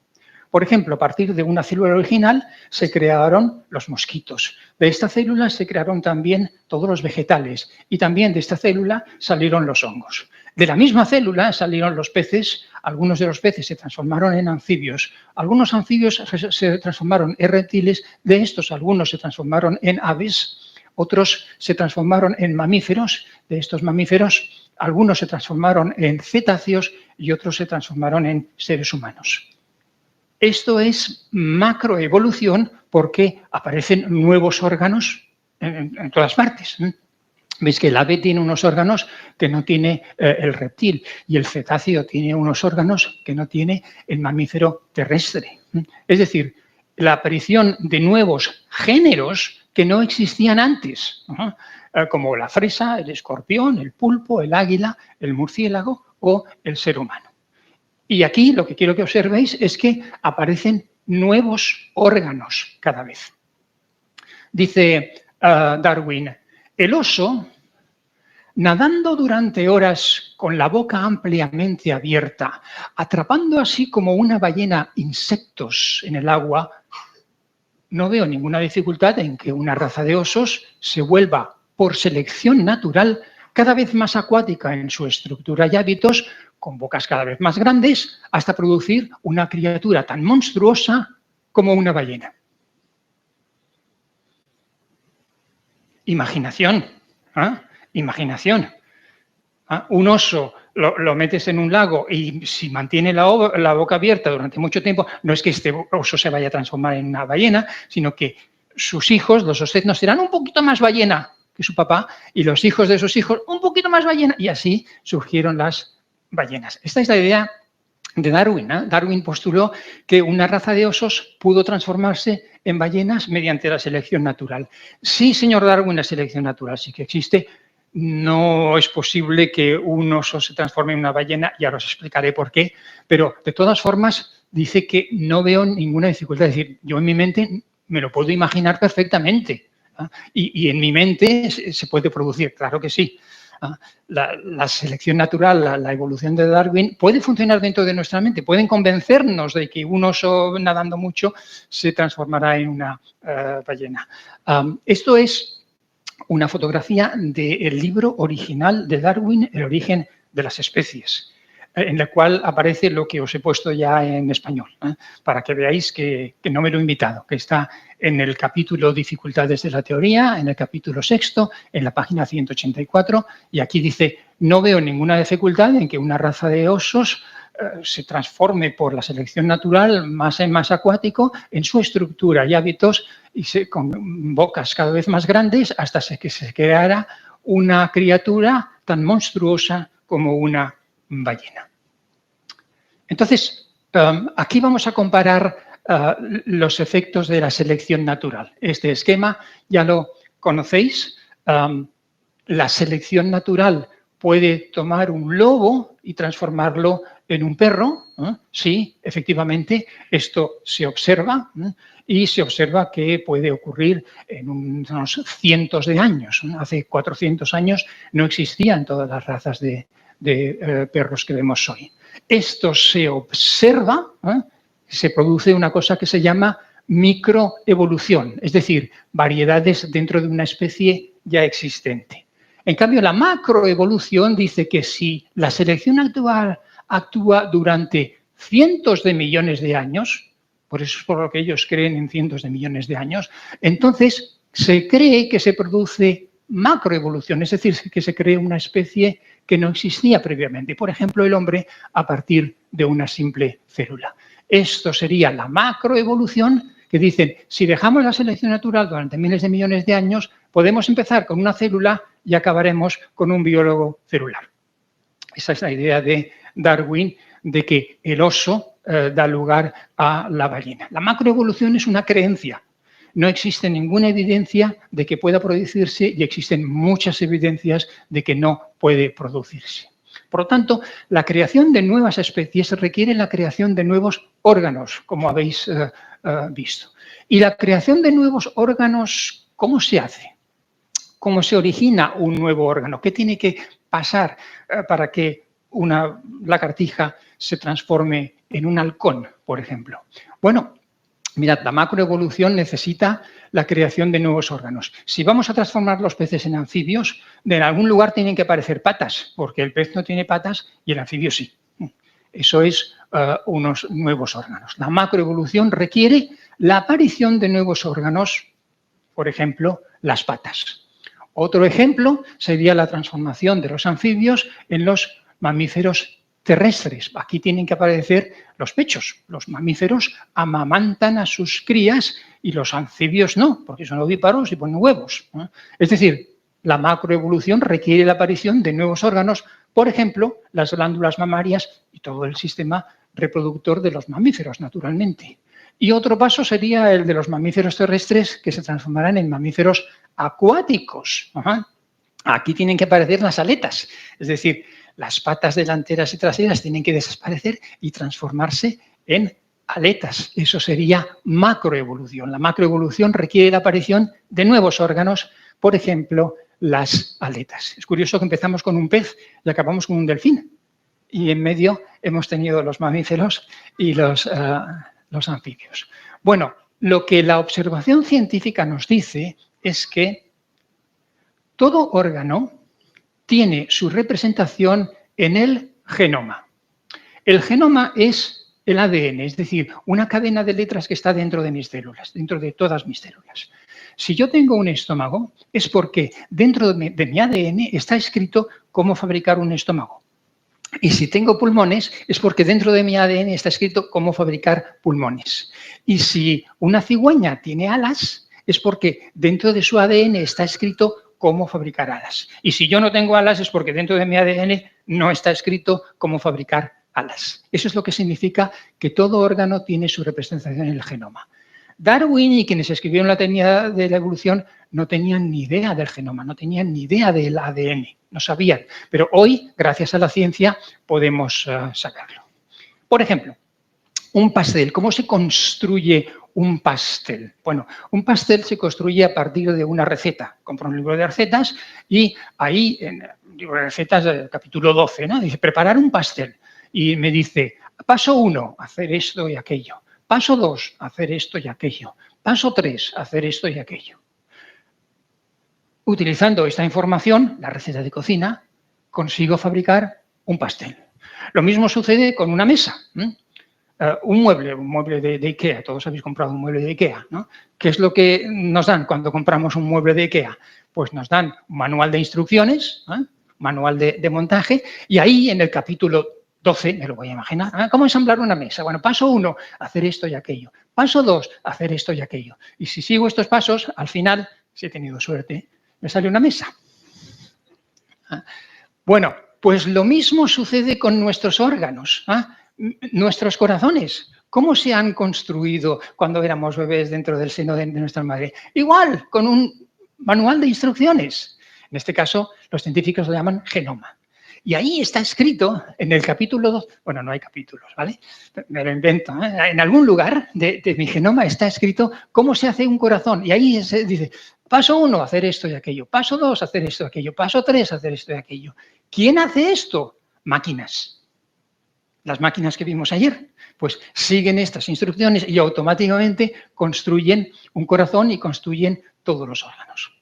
Por ejemplo, a partir de una célula original se crearon los mosquitos. De esta célula se crearon también todos los vegetales y también de esta célula salieron los hongos. De la misma célula salieron los peces, algunos de los peces se transformaron en anfibios, algunos anfibios se transformaron en reptiles, de estos algunos se transformaron en aves, otros se transformaron en mamíferos, de estos mamíferos algunos se transformaron en cetáceos y otros se transformaron en seres humanos. Esto es macroevolución porque aparecen nuevos órganos en todas partes. Veis que el ave tiene unos órganos que no tiene el reptil y el cetáceo tiene unos órganos que no tiene el mamífero terrestre. Es decir, la aparición de nuevos géneros que no existían antes, como la fresa, el escorpión, el pulpo, el águila, el murciélago o el ser humano. Y aquí lo que quiero que observéis es que aparecen nuevos órganos cada vez. Dice Darwin, el oso, nadando durante horas con la boca ampliamente abierta, atrapando así como una ballena insectos en el agua, no veo ninguna dificultad en que una raza de osos se vuelva, por selección natural, cada vez más acuática en su estructura y hábitos, con bocas cada vez más grandes, hasta producir una criatura tan monstruosa como una ballena. Imaginación, imaginación. Un oso lo metes en un lago y si mantiene la boca abierta durante mucho tiempo, no es que este oso se vaya a transformar en una ballena, sino que sus hijos, los osetnos, serán un poquito más ballena que su papá y los hijos de sus hijos un poquito más ballena y así surgieron las ballenas. Esta es la idea de Darwin. Darwin postuló que una raza de osos pudo transformarse en ballenas mediante la selección natural. Sí, señor Darwin, la selección natural sí que existe. No es posible que un oso se transforme en una ballena, y ahora os explicaré por qué, pero de todas formas dice que no veo ninguna dificultad. Es decir, yo en mi mente me lo puedo imaginar perfectamente. Y en mi mente se puede producir, claro que sí. La selección natural, la evolución de Darwin puede funcionar dentro de nuestra mente, pueden convencernos de que un oso nadando mucho se transformará en una ballena. Esto es una fotografía del libro original de Darwin, El origen de las especies, en la cual aparece lo que os he puesto ya en español, para que veáis que no me lo he invitado, que está en el capítulo Dificultades de la teoría, en el capítulo 6, en la página 184, y aquí dice, no veo ninguna dificultad en que una raza de osos se transforme por la selección natural más en más acuático en su estructura y hábitos y con bocas cada vez más grandes hasta que se creara una criatura tan monstruosa como una ballena. Entonces, aquí vamos a comparar los efectos de la selección natural. Este esquema ya lo conocéis. La selección natural puede tomar un lobo y transformarlo en un perro. Sí, efectivamente, esto se observa y se observa que puede ocurrir en unos cientos de años. Hace 400 años no existían todas las razas de perros que vemos hoy. Esto se observa, se produce una cosa que se llama microevolución, es decir, variedades dentro de una especie ya existente. En cambio, la macroevolución dice que si la selección actual actúa durante cientos de millones de años, por eso es por lo que ellos creen en cientos de millones de años, entonces se cree que se produce macroevolución, es decir, que se crea una especie que no existía previamente. Por ejemplo, el hombre a partir de una simple célula. Esto sería la macroevolución que dicen, si dejamos la selección natural durante miles de millones de años, podemos empezar con una célula y acabaremos con un biólogo celular. Esa es la idea de Darwin de que el oso da lugar a la ballena. La macroevolución es una creencia. No existe ninguna evidencia de que pueda producirse y existen muchas evidencias de que no puede producirse. Por lo tanto, la creación de nuevas especies requiere la creación de nuevos órganos, como habéis visto. Y la creación de nuevos órganos, ¿cómo se hace? ¿Cómo se origina un nuevo órgano? ¿Qué tiene que pasar para que una lagartija se transforme en un halcón, por ejemplo? Bueno, mirad, la macroevolución necesita la creación de nuevos órganos. Si vamos a transformar los peces en anfibios, de algún lugar tienen que aparecer patas, porque el pez no tiene patas y el anfibio sí. Eso es unos nuevos órganos. La macroevolución requiere la aparición de nuevos órganos, por ejemplo, las patas. Otro ejemplo sería la transformación de los anfibios en los mamíferos terrestres. Aquí tienen que aparecer los pechos. Los mamíferos amamantan a sus crías y los anfibios no, porque son ovíparos y ponen huevos. Es decir, la macroevolución requiere la aparición de nuevos órganos, por ejemplo, las glándulas mamarias y todo el sistema reproductor de los mamíferos, naturalmente. Y otro paso sería el de los mamíferos terrestres, que se transformarán en mamíferos acuáticos. Aquí tienen que aparecer las aletas, es decir, las patas delanteras y traseras tienen que desaparecer y transformarse en aletas. Eso sería macroevolución. La macroevolución requiere la aparición de nuevos órganos, por ejemplo, las aletas. Es curioso que empezamos con un pez y acabamos con un delfín. Y en medio hemos tenido los mamíferos y los anfibios. Bueno, lo que la observación científica nos dice es que todo órgano tiene su representación en el genoma. El genoma es el ADN, es decir, una cadena de letras que está dentro de mis células, dentro de todas mis células. Si yo tengo un estómago, es porque dentro de mi ADN está escrito cómo fabricar un estómago. Y si tengo pulmones, es porque dentro de mi ADN está escrito cómo fabricar pulmones. Y si una cigüeña tiene alas, es porque dentro de su ADN está escrito cómo fabricar alas. Y si yo no tengo alas, es porque dentro de mi ADN no está escrito cómo fabricar alas. Eso es lo que significa que todo órgano tiene su representación en el genoma. Darwin y quienes escribieron la teoría de la evolución no tenían ni idea del genoma, no tenían ni idea del ADN, no sabían. Pero hoy, gracias a la ciencia, podemos sacarlo. Por ejemplo, un pastel. ¿Cómo se construye un pastel? Bueno, un pastel se construye a partir de una receta. Compro un libro de recetas y ahí, en el libro de recetas, capítulo 12, ¿no? Dice, preparar un pastel. Y me dice, paso 1, hacer esto y aquello. Paso 2, hacer esto y aquello. Paso 3, hacer esto y aquello. Utilizando esta información, la receta de cocina, consigo fabricar un pastel. Lo mismo sucede con una mesa. Un mueble de IKEA. Todos habéis comprado un mueble de IKEA, ¿no? ¿Qué es lo que nos dan cuando compramos un mueble de IKEA? Pues nos dan un manual de instrucciones, manual de montaje, y ahí en el capítulo 12, me lo voy a imaginar, ¿cómo ensamblar una mesa? Bueno, paso 1, hacer esto y aquello. Paso 2, hacer esto y aquello. Y si sigo estos pasos, al final, si he tenido suerte, me sale una mesa. Bueno, pues lo mismo sucede con nuestros órganos, nuestros corazones. ¿Cómo se han construido cuando éramos bebés dentro del seno de nuestra madre? Igual, con un manual de instrucciones. En este caso, los científicos lo llaman genoma. Y ahí está escrito, en el capítulo 2, bueno, no hay capítulos, ¿vale? Me lo invento, En algún lugar de mi genoma está escrito cómo se hace un corazón. Y ahí se dice, paso 1, hacer esto y aquello. Paso 2, hacer esto y aquello. Paso 3, hacer esto y aquello. ¿Quién hace esto? Máquinas. Las máquinas que vimos ayer, pues siguen estas instrucciones y automáticamente construyen un corazón y construyen todos los órganos.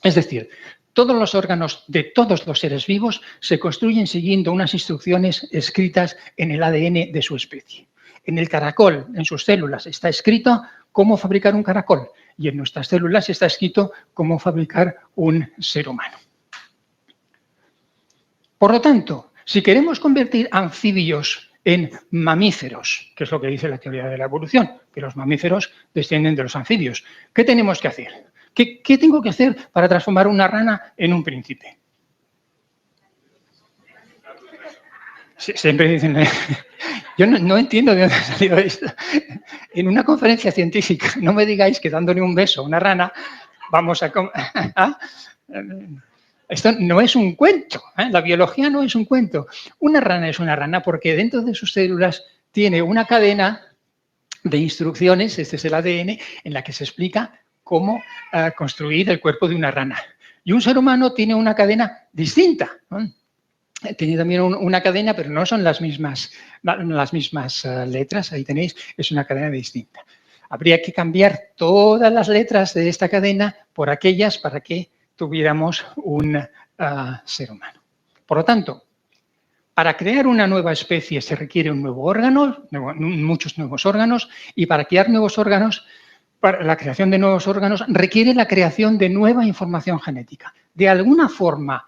Es decir, todos los órganos de todos los seres vivos se construyen siguiendo unas instrucciones escritas en el ADN de su especie. En el caracol, en sus células, está escrito cómo fabricar un caracol y en nuestras células está escrito cómo fabricar un ser humano. Por lo tanto, si queremos convertir anfibios en mamíferos, que es lo que dice la teoría de la evolución, que los mamíferos descienden de los anfibios, ¿qué tenemos que hacer? ¿Qué tengo que hacer para transformar una rana en un príncipe? Siempre dicen, yo no entiendo de dónde ha salido esto. En una conferencia científica, no me digáis que dándole un beso a una rana vamos a... Esto no es un cuento, la biología no es un cuento. Una rana es una rana porque dentro de sus células tiene una cadena de instrucciones, este es el ADN, en la que se explica cómo construir el cuerpo de una rana. Y un ser humano tiene una cadena distinta, ¿no? Tiene también una cadena, pero no son las mismas letras. Ahí tenéis, es una cadena distinta. Habría que cambiar todas las letras de esta cadena por aquellas para que tuviéramos un ser humano. Por lo tanto, para crear una nueva especie se requiere un nuevo órgano, muchos nuevos órganos, y para crear nuevos órganos, para la creación de nuevos órganos, requiere la creación de nueva información genética. De alguna forma,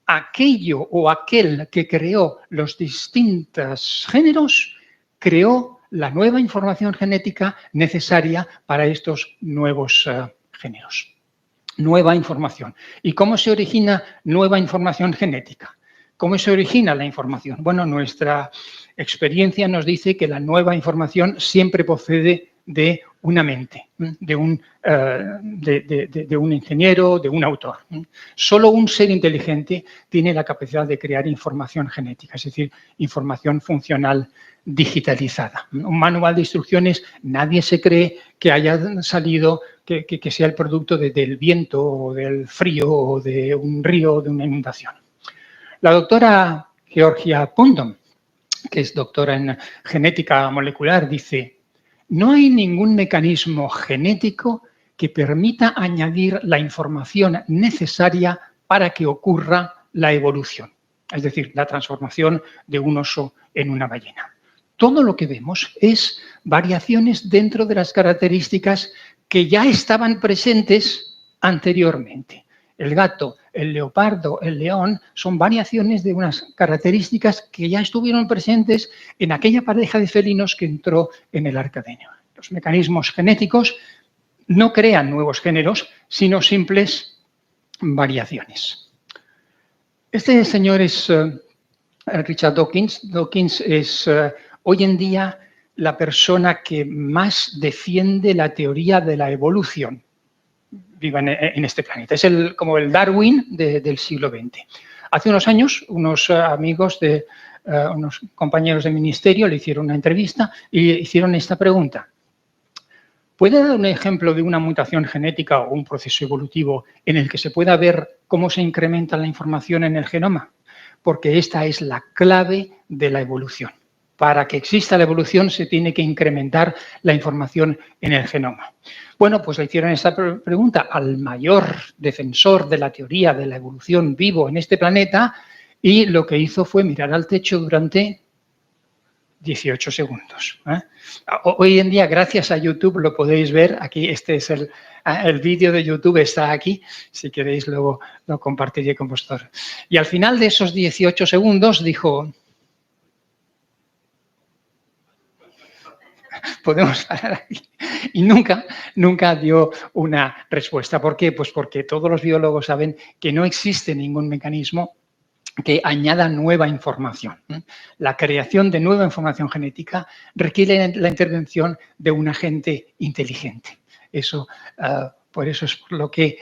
aquello o aquel que creó los distintos géneros creó la nueva información genética necesaria para estos nuevos géneros. Nueva información. ¿Y cómo se origina nueva información genética? ¿Cómo se origina la información? Bueno, nuestra experiencia nos dice que la nueva información siempre procede de una mente, de un ingeniero, de un autor. Solo un ser inteligente tiene la capacidad de crear información genética, es decir, información funcional digitalizada. Un manual de instrucciones, nadie se cree que haya salido, que sea el producto del viento o del frío o de un río o de una inundación. La doctora Georgia Pundom, que es doctora en genética molecular, dice: no hay ningún mecanismo genético que permita añadir la información necesaria para que ocurra la evolución, es decir, la transformación de un oso en una ballena. Todo lo que vemos es variaciones dentro de las características que ya estaban presentes anteriormente. El gato, el leopardo, el león son variaciones de unas características que ya estuvieron presentes en aquella pareja de felinos que entró en el arca de Noé. Los mecanismos genéticos no crean nuevos géneros, sino simples variaciones. Este señor es Richard Dawkins. Dawkins es hoy en día la persona que más defiende la teoría de la evolución viva en este planeta. Es como el Darwin del siglo XX. Hace unos años, unos amigos unos compañeros de ministerio le hicieron una entrevista y le hicieron esta pregunta: ¿puede dar un ejemplo de una mutación genética o un proceso evolutivo en el que se pueda ver cómo se incrementa la información en el genoma? Porque esta es la clave de la evolución. Para que exista la evolución se tiene que incrementar la información en el genoma. Bueno, pues le hicieron esta pregunta al mayor defensor de la teoría de la evolución vivo en este planeta y lo que hizo fue mirar al techo durante 18 segundos. Hoy en día, gracias a YouTube, lo podéis ver. Aquí este es el vídeo de YouTube, está aquí. Si queréis, luego lo compartiré con vosotros. Y al final de esos 18 segundos dijo: podemos parar aquí. Y nunca dio una respuesta. ¿Por qué? Pues porque todos los biólogos saben que no existe ningún mecanismo que añada nueva información. La creación de nueva información genética requiere la intervención de un agente inteligente. Por eso es por lo que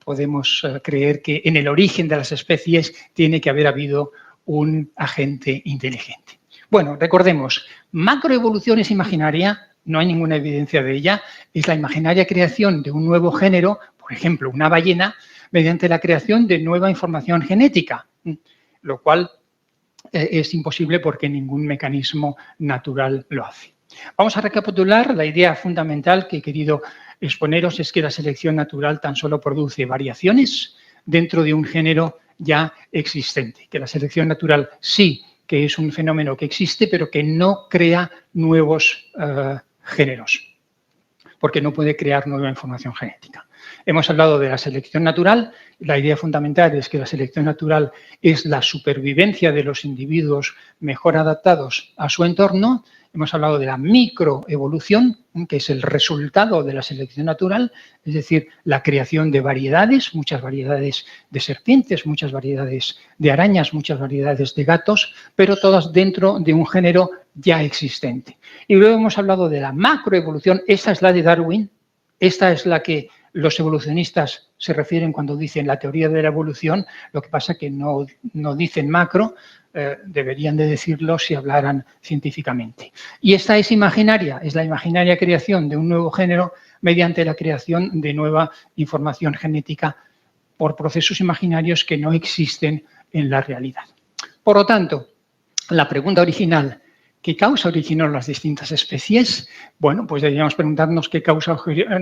podemos creer que en el origen de las especies tiene que haber habido un agente inteligente. Bueno, recordemos, macroevolución es imaginaria, no hay ninguna evidencia de ella, es la imaginaria creación de un nuevo género, por ejemplo, una ballena, mediante la creación de nueva información genética, lo cual es imposible porque ningún mecanismo natural lo hace. Vamos a recapitular. La idea fundamental que he querido exponeros es que la selección natural tan solo produce variaciones dentro de un género ya existente, que la selección natural sí que es un fenómeno que existe, pero que no crea nuevos géneros, porque no puede crear nueva información genética. Hemos hablado de la selección natural. La idea fundamental es que la selección natural es la supervivencia de los individuos mejor adaptados a su entorno. Hemos hablado de la microevolución, que es el resultado de la selección natural, es decir, la creación de variedades, muchas variedades de serpientes, muchas variedades de arañas, muchas variedades de gatos, pero todas dentro de un género ya existente. Y luego hemos hablado de la macroevolución. Esta es la de Darwin, esta es la que los evolucionistas se refieren cuando dicen la teoría de la evolución, lo que pasa que no dicen macro, deberían de decirlo si hablaran científicamente. Y esta es imaginaria, es la imaginaria creación de un nuevo género mediante la creación de nueva información genética por procesos imaginarios que no existen en la realidad. Por lo tanto, la pregunta original, ¿qué causa originó las distintas especies? Bueno, pues deberíamos preguntarnos qué causa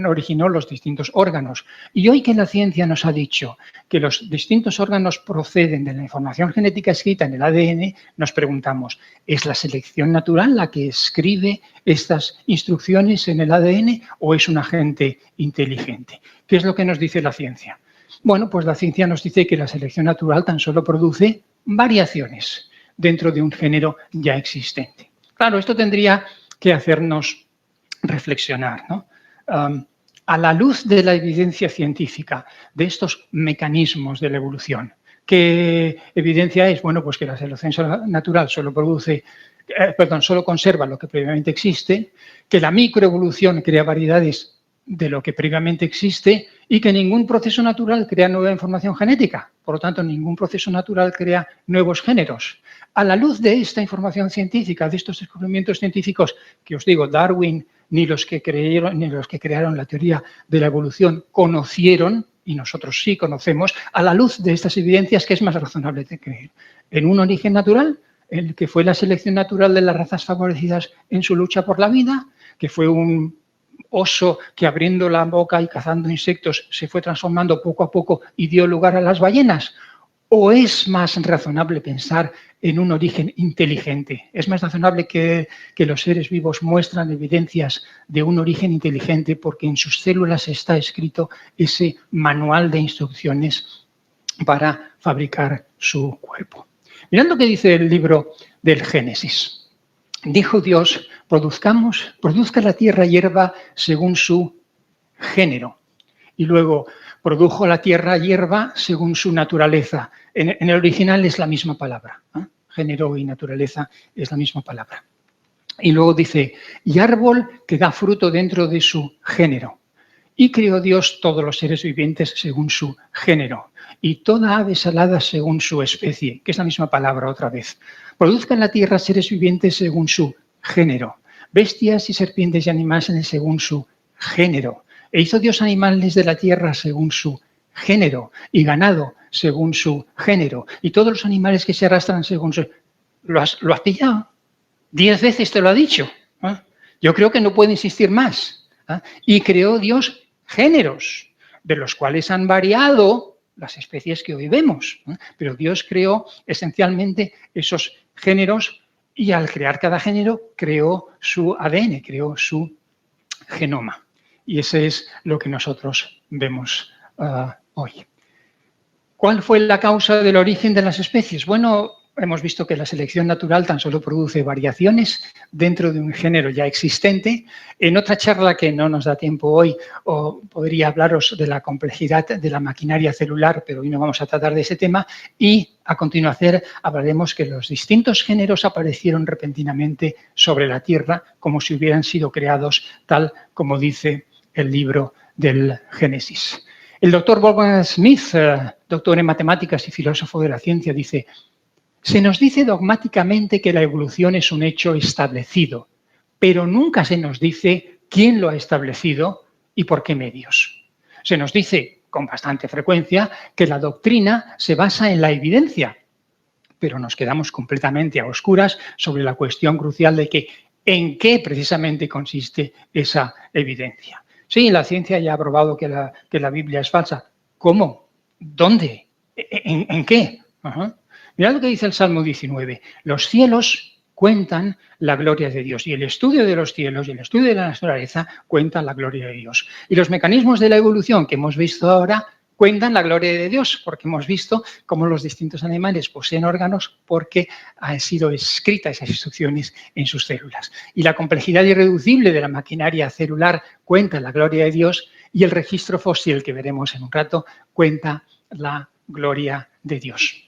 originó los distintos órganos. Y hoy que la ciencia nos ha dicho que los distintos órganos proceden de la información genética escrita en el ADN, nos preguntamos, ¿es la selección natural la que escribe estas instrucciones en el ADN o es un agente inteligente? ¿Qué es lo que nos dice la ciencia? Bueno, pues la ciencia nos dice que la selección natural tan solo produce variaciones dentro de un género ya existente. Claro, esto tendría que hacernos reflexionar, ¿no? A la luz de la evidencia científica de estos mecanismos de la evolución, ¿qué evidencia es? Bueno, pues que la selección natural solo conserva lo que previamente existe, que la microevolución crea variedades de lo que previamente existe y que ningún proceso natural crea nueva información genética. Por lo tanto, ningún proceso natural crea nuevos géneros. A la luz de esta información científica, de estos descubrimientos científicos, que os digo, Darwin ni los que crearon la teoría de la evolución conocieron, y nosotros sí conocemos, a la luz de estas evidencias, ¿qué es más razonable de creer? ¿En un origen natural, el que fue la selección natural de las razas favorecidas en su lucha por la vida, que fue un oso que abriendo la boca y cazando insectos se fue transformando poco a poco y dio lugar a las ballenas? ¿O es más razonable pensar en un origen inteligente? ¿Es más razonable que los seres vivos muestran evidencias de un origen inteligente porque en sus células está escrito ese manual de instrucciones para fabricar su cuerpo? Mirad lo que dice el libro del Génesis. Dijo Dios, produzca la tierra hierba según su género. Y luego, produjo la tierra hierba según su naturaleza. En el original es la misma palabra. Género y naturaleza es la misma palabra. Y luego dice, y árbol que da fruto dentro de su género. Y creó Dios todos los seres vivientes según su género. Y toda ave salada según su especie, que es la misma palabra otra vez. Produzca en la tierra seres vivientes según su género. Bestias y serpientes y animales según su género. E hizo Dios animales de la tierra según su género y ganado según su género. Y todos los animales que se arrastran según su... ¿Lo has pillado? 10 veces te lo ha dicho. Yo creo que no puede insistir más. Y creó Dios géneros, de los cuales han variado las especies que hoy vemos. Pero Dios creó esencialmente esos géneros y al crear cada género creó su ADN, creó su genoma. Y ese es lo que nosotros vemos hoy. ¿Cuál fue la causa del origen de las especies? Bueno, hemos visto que la selección natural tan solo produce variaciones dentro de un género ya existente. En otra charla que no nos da tiempo hoy, podría hablaros de la complejidad de la maquinaria celular, pero hoy no vamos a tratar de ese tema. Y a continuación hablaremos que los distintos géneros aparecieron repentinamente sobre la Tierra como si hubieran sido creados tal como dice el libro del Génesis. El doctor Wolfgang Smith, doctor en matemáticas y filósofo de la ciencia, dice: se nos dice dogmáticamente que la evolución es un hecho establecido, pero nunca se nos dice quién lo ha establecido y por qué medios. Se nos dice con bastante frecuencia que la doctrina se basa en la evidencia, pero nos quedamos completamente a oscuras sobre la cuestión crucial de que en qué precisamente consiste esa evidencia. Sí, la ciencia ya ha probado que la Biblia es falsa. ¿Cómo? ¿Dónde? ¿En qué? Mirad lo que dice el Salmo 19. Los cielos cuentan la gloria de Dios y el estudio de los cielos y el estudio de la naturaleza cuentan la gloria de Dios. Y los mecanismos de la evolución que hemos visto ahora cuentan la gloria de Dios, porque hemos visto cómo los distintos animales poseen órganos porque han sido escritas esas instrucciones en sus células. Y la complejidad irreducible de la maquinaria celular cuenta la gloria de Dios y el registro fósil que veremos en un rato cuenta la gloria de Dios.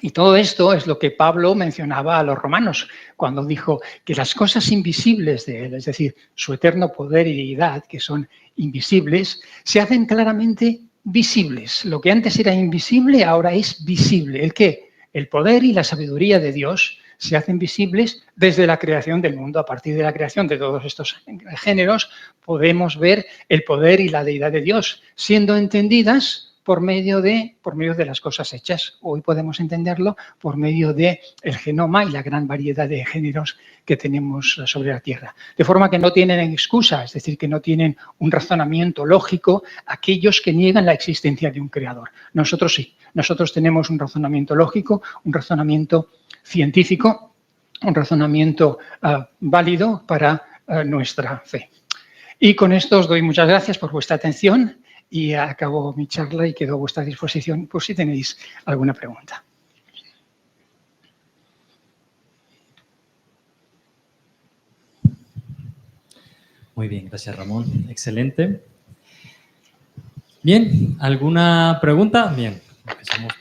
Y todo esto es lo que Pablo mencionaba a los romanos cuando dijo que las cosas invisibles de él, es decir, su eterno poder y deidad, que son invisibles, se hacen claramente visibles. Lo que antes era invisible ahora es visible. ¿El qué? El poder y la sabiduría de Dios se hacen visibles desde la creación del mundo. A partir de la creación de todos estos géneros podemos ver el poder y la deidad de Dios, siendo entendidas por medio de las cosas hechas. Hoy podemos entenderlo por medio del genoma y la gran variedad de géneros que tenemos sobre la Tierra. De forma que no tienen excusa, es decir, que no tienen un razonamiento lógico aquellos que niegan la existencia de un creador. Nosotros sí, nosotros tenemos un razonamiento lógico, un razonamiento científico, un razonamiento válido para nuestra fe. Y con esto os doy muchas gracias por vuestra atención y acabo mi charla y quedo a vuestra disposición por si tenéis alguna pregunta. Muy bien, gracias Ramón. Excelente. Bien, ¿alguna pregunta? Bien, empezamos.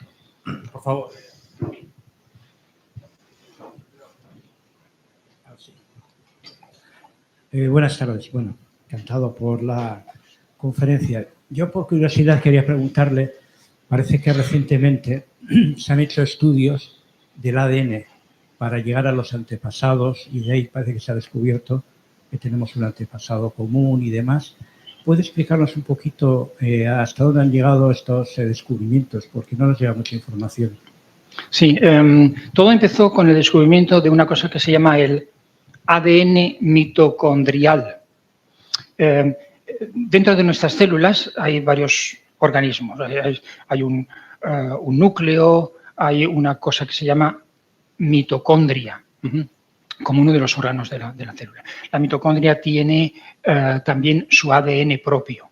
Por favor. Buenas tardes. Bueno, encantado por la conferencia. Yo, por curiosidad, quería preguntarle, parece que recientemente se han hecho estudios del ADN para llegar a los antepasados y de ahí parece que se ha descubierto que tenemos un antepasado común y demás. ¿Puede explicarnos un poquito hasta dónde han llegado estos descubrimientos? Porque no nos llega mucha información. Sí, todo empezó con el descubrimiento de una cosa que se llama el ADN mitocondrial. Dentro de nuestras células hay varios organismos. Hay un núcleo, hay una cosa que se llama mitocondria, como uno de los órganos de la célula. La mitocondria tiene también su ADN propio.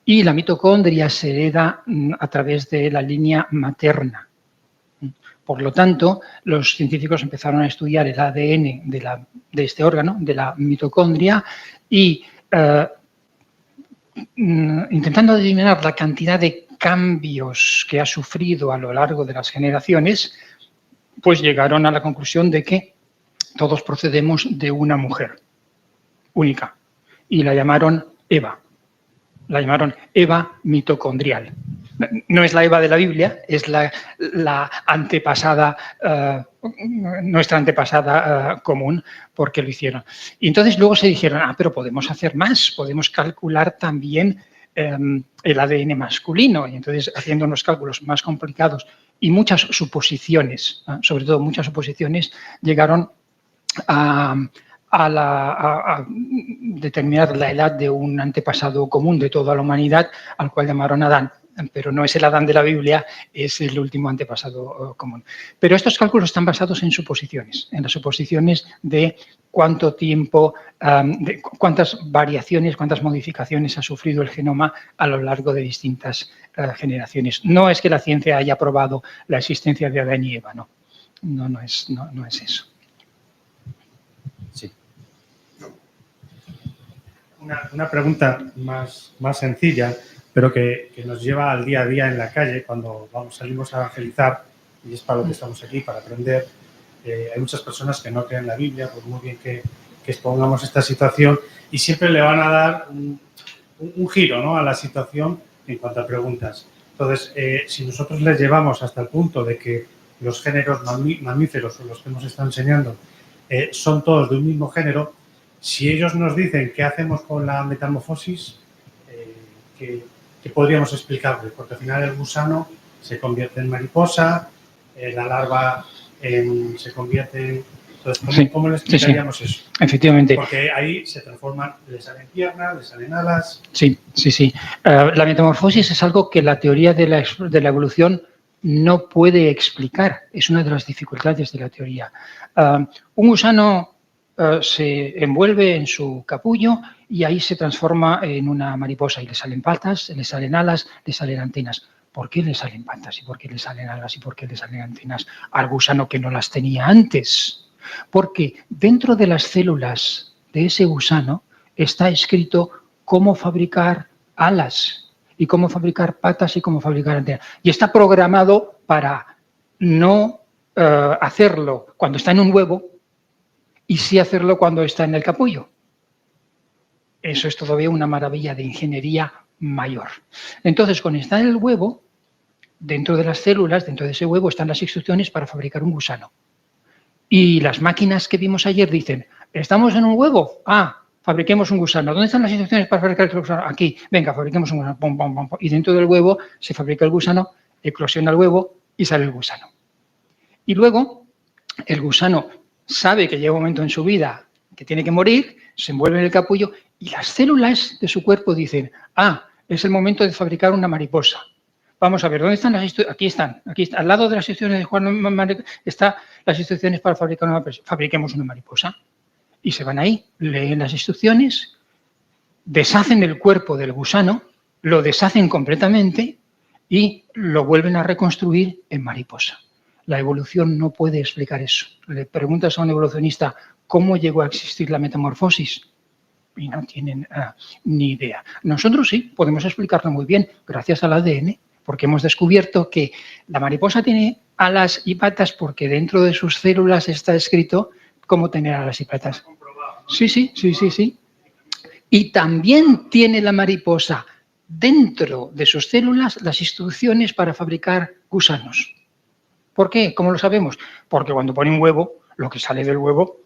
Y la mitocondria se hereda a través de la línea materna. Por lo tanto, los científicos empezaron a estudiar el ADN de este órgano, de la mitocondria, y intentando adivinar la cantidad de cambios que ha sufrido a lo largo de las generaciones, pues llegaron a la conclusión de que todos procedemos de una mujer única y la llamaron Eva. La llamaron Eva mitocondrial. No es la Eva de la Biblia, es la antepasada, nuestra antepasada común, porque lo hicieron. Y entonces luego se dijeron, pero podemos hacer más, podemos calcular también el ADN masculino. Y entonces, haciendo unos cálculos más complicados y muchas suposiciones, sobre todo muchas suposiciones, llegaron a determinar la edad de un antepasado común de toda la humanidad, al cual llamaron Adán. Pero no es el Adán de la Biblia, es el último antepasado común. Pero estos cálculos están basados en suposiciones, en las suposiciones de cuánto tiempo, de cuántas variaciones, cuántas modificaciones ha sufrido el genoma a lo largo de distintas generaciones. No es que la ciencia haya probado la existencia de Adán y Eva, no. No es eso. Sí. Una pregunta más sencilla, pero que nos lleva al día a día en la calle cuando salimos a evangelizar, y es para lo que estamos aquí, para aprender. Hay muchas personas que no creen en la Biblia, por muy bien que expongamos esta situación, y siempre le van a dar un giro, ¿no?, a la situación en cuanto a preguntas. Entonces, si nosotros les llevamos hasta el punto de que los géneros mamíferos, o los que hemos estado enseñando, son todos de un mismo género, si ellos nos dicen qué hacemos con la metamorfosis, ¿qué podríamos explicarles? Porque al final el gusano se convierte en mariposa, la larva se convierte en... Entonces, ¿cómo le explicaríamos eso? Efectivamente. Porque ahí se transforman, le salen piernas, le salen alas... Sí. La metamorfosis es algo que la teoría de la evolución no puede explicar. Es una de las dificultades de la teoría. Un gusano se envuelve en su capullo y ahí se transforma en una mariposa y le salen patas, le salen alas, le salen antenas. ¿Por qué le salen patas y por qué le salen alas y por qué le salen antenas al gusano que no las tenía antes? Porque dentro de las células de ese gusano está escrito cómo fabricar alas y cómo fabricar patas y cómo fabricar antenas. Y está programado para no hacerlo cuando está en un huevo y sí hacerlo cuando está en el capullo. Eso es todavía una maravilla de ingeniería mayor. Entonces, cuando está en el huevo, dentro de las células, dentro de ese huevo, están las instrucciones para fabricar un gusano. Y las máquinas que vimos ayer dicen, ¿estamos en un huevo? fabriquemos un gusano. ¿Dónde están las instrucciones para fabricar el gusano? Aquí, venga, fabriquemos un gusano. Pum, pum, pum, pum. Y dentro del huevo se fabrica el gusano, eclosiona el huevo y sale el gusano. Y luego el gusano sabe que llega un momento en su vida que tiene que morir, se envuelve en el capullo y las células de su cuerpo dicen, ah, es el momento de fabricar una mariposa. Vamos a ver, ¿dónde están las instrucciones? Aquí están, al lado de las instrucciones de Juan están las instrucciones para fabricar una mariposa. Fabriquemos una mariposa. Y se van ahí, leen las instrucciones, deshacen el cuerpo del gusano, lo deshacen completamente y lo vuelven a reconstruir en mariposa. La evolución no puede explicar eso. Le preguntas a un evolucionista cómo llegó a existir la metamorfosis y no tienen ni idea. Nosotros sí, podemos explicarlo muy bien, gracias al ADN, porque hemos descubierto que la mariposa tiene alas y patas porque dentro de sus células está escrito cómo tener alas y patas. Sí. Y también tiene la mariposa dentro de sus células las instrucciones para fabricar gusanos. ¿Por qué? ¿Cómo lo sabemos? Porque cuando pone un huevo, lo que sale del huevo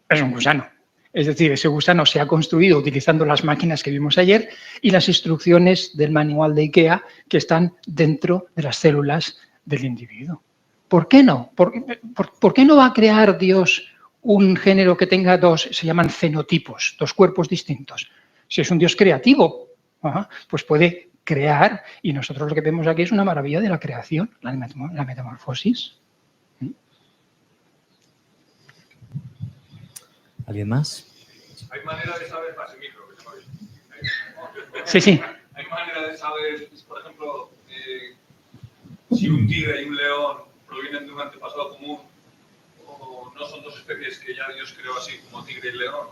es un gusano. Es decir, ese gusano se ha construido utilizando las máquinas que vimos ayer y las instrucciones del manual de IKEA que están dentro de las células del individuo. ¿Por qué no? ¿Por qué no va a crear Dios un género que tenga dos, se llaman fenotipos, dos cuerpos distintos? Si es un Dios creativo, pues puede crear, y nosotros lo que vemos aquí es una maravilla de la creación, la metamorfosis. ¿Alguien más? Hay manera de saber, pase micro, que se Sí, sí. Hay manera de saber, por ejemplo, si un tigre y un león provienen de un antepasado común o no son dos especies que ya Dios creó así como tigre y león.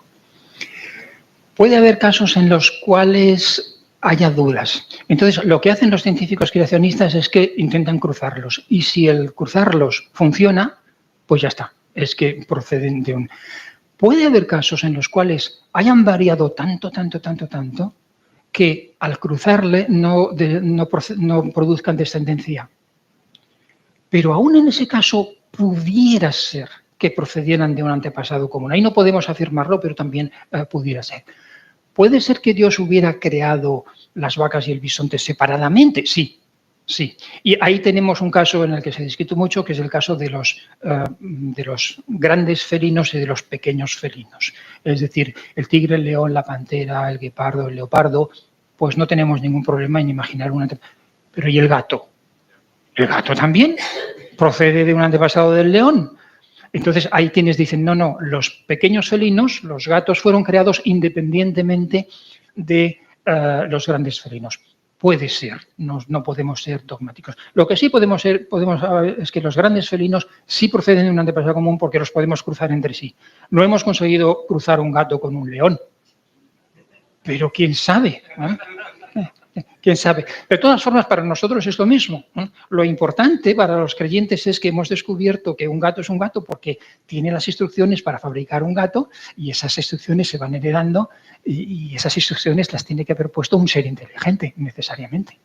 Puede haber casos en los cuales haya dudas. Entonces, lo que hacen los científicos creacionistas es que intentan cruzarlos. Y si el cruzarlos funciona, pues ya está. Es que proceden de un... Puede haber casos en los cuales hayan variado tanto, que al cruzarle no produzcan descendencia. Pero aún en ese caso pudiera ser que procedieran de un antepasado común. Ahí no podemos afirmarlo, pero también pudiera ser. ¿Puede ser que Dios hubiera creado las vacas y el bisonte separadamente? Sí. Y ahí tenemos un caso en el que se discute mucho, que es el caso de los grandes felinos y de los pequeños felinos. Es decir, el tigre, el león, la pantera, el guepardo, el leopardo, pues no tenemos ningún problema en imaginar un antepasado. Pero ¿y el gato? ¿El gato también procede de un antepasado del león? Entonces, hay quienes dicen, no, los pequeños felinos, los gatos, fueron creados independientemente de los grandes felinos. Puede ser, no podemos ser dogmáticos. Lo que sí podemos saber es que los grandes felinos sí proceden de un antepasado común porque los podemos cruzar entre sí. No hemos conseguido cruzar un gato con un león, pero quién sabe, ¿eh? ¿Quién sabe? De todas formas, para nosotros es lo mismo. Lo importante para los creyentes es que hemos descubierto que un gato es un gato porque tiene las instrucciones para fabricar un gato y esas instrucciones se van heredando y esas instrucciones las tiene que haber puesto un ser inteligente, necesariamente.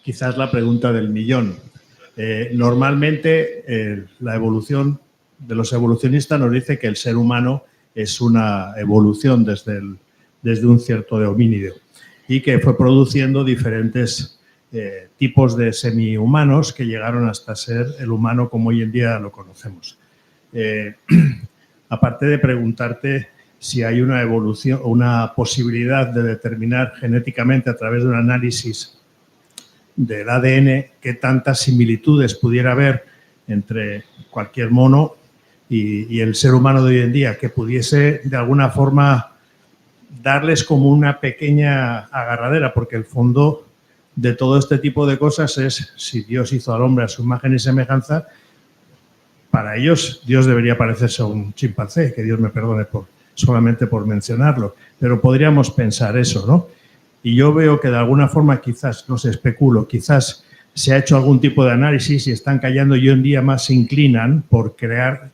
Quizás la pregunta del millón. Normalmente la evolución de los evolucionistas nos dice que el ser humano es una evolución desde un cierto homínido y que fue produciendo diferentes tipos de semi-humanos que llegaron hasta ser el humano como hoy en día lo conocemos. Aparte de preguntarte si hay una evolución o una posibilidad de determinar genéticamente a través de un análisis del ADN qué tantas similitudes pudiera haber entre cualquier mono y el ser humano de hoy en día, que pudiese de alguna forma darles como una pequeña agarradera, porque el fondo de todo este tipo de cosas es si Dios hizo al hombre a su imagen y semejanza, para ellos Dios debería parecerse a un chimpancé, que Dios me perdone solamente por mencionarlo, pero podríamos pensar eso, ¿no? Y yo veo que de alguna forma quizás, no sé, especulo, quizás se ha hecho algún tipo de análisis y están callando y hoy en día más se inclinan por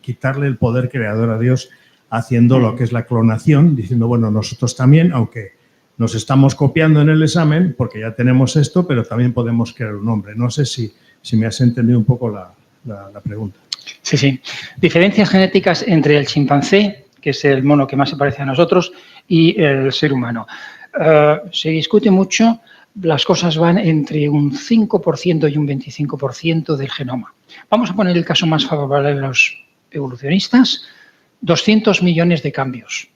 quitarle el poder creador a Dios haciendo lo que es la clonación, diciendo, bueno, nosotros también, aunque nos estamos copiando en el examen, porque ya tenemos esto, pero también podemos crear un hombre. No sé si me has entendido un poco la pregunta. Sí, sí. Diferencias genéticas entre el chimpancé, que es el mono que más se parece a nosotros, y el ser humano. Se discute mucho, las cosas van entre un 5% y un 25% del genoma. Vamos a poner el caso más favorable de los evolucionistas, 200 millones de cambios.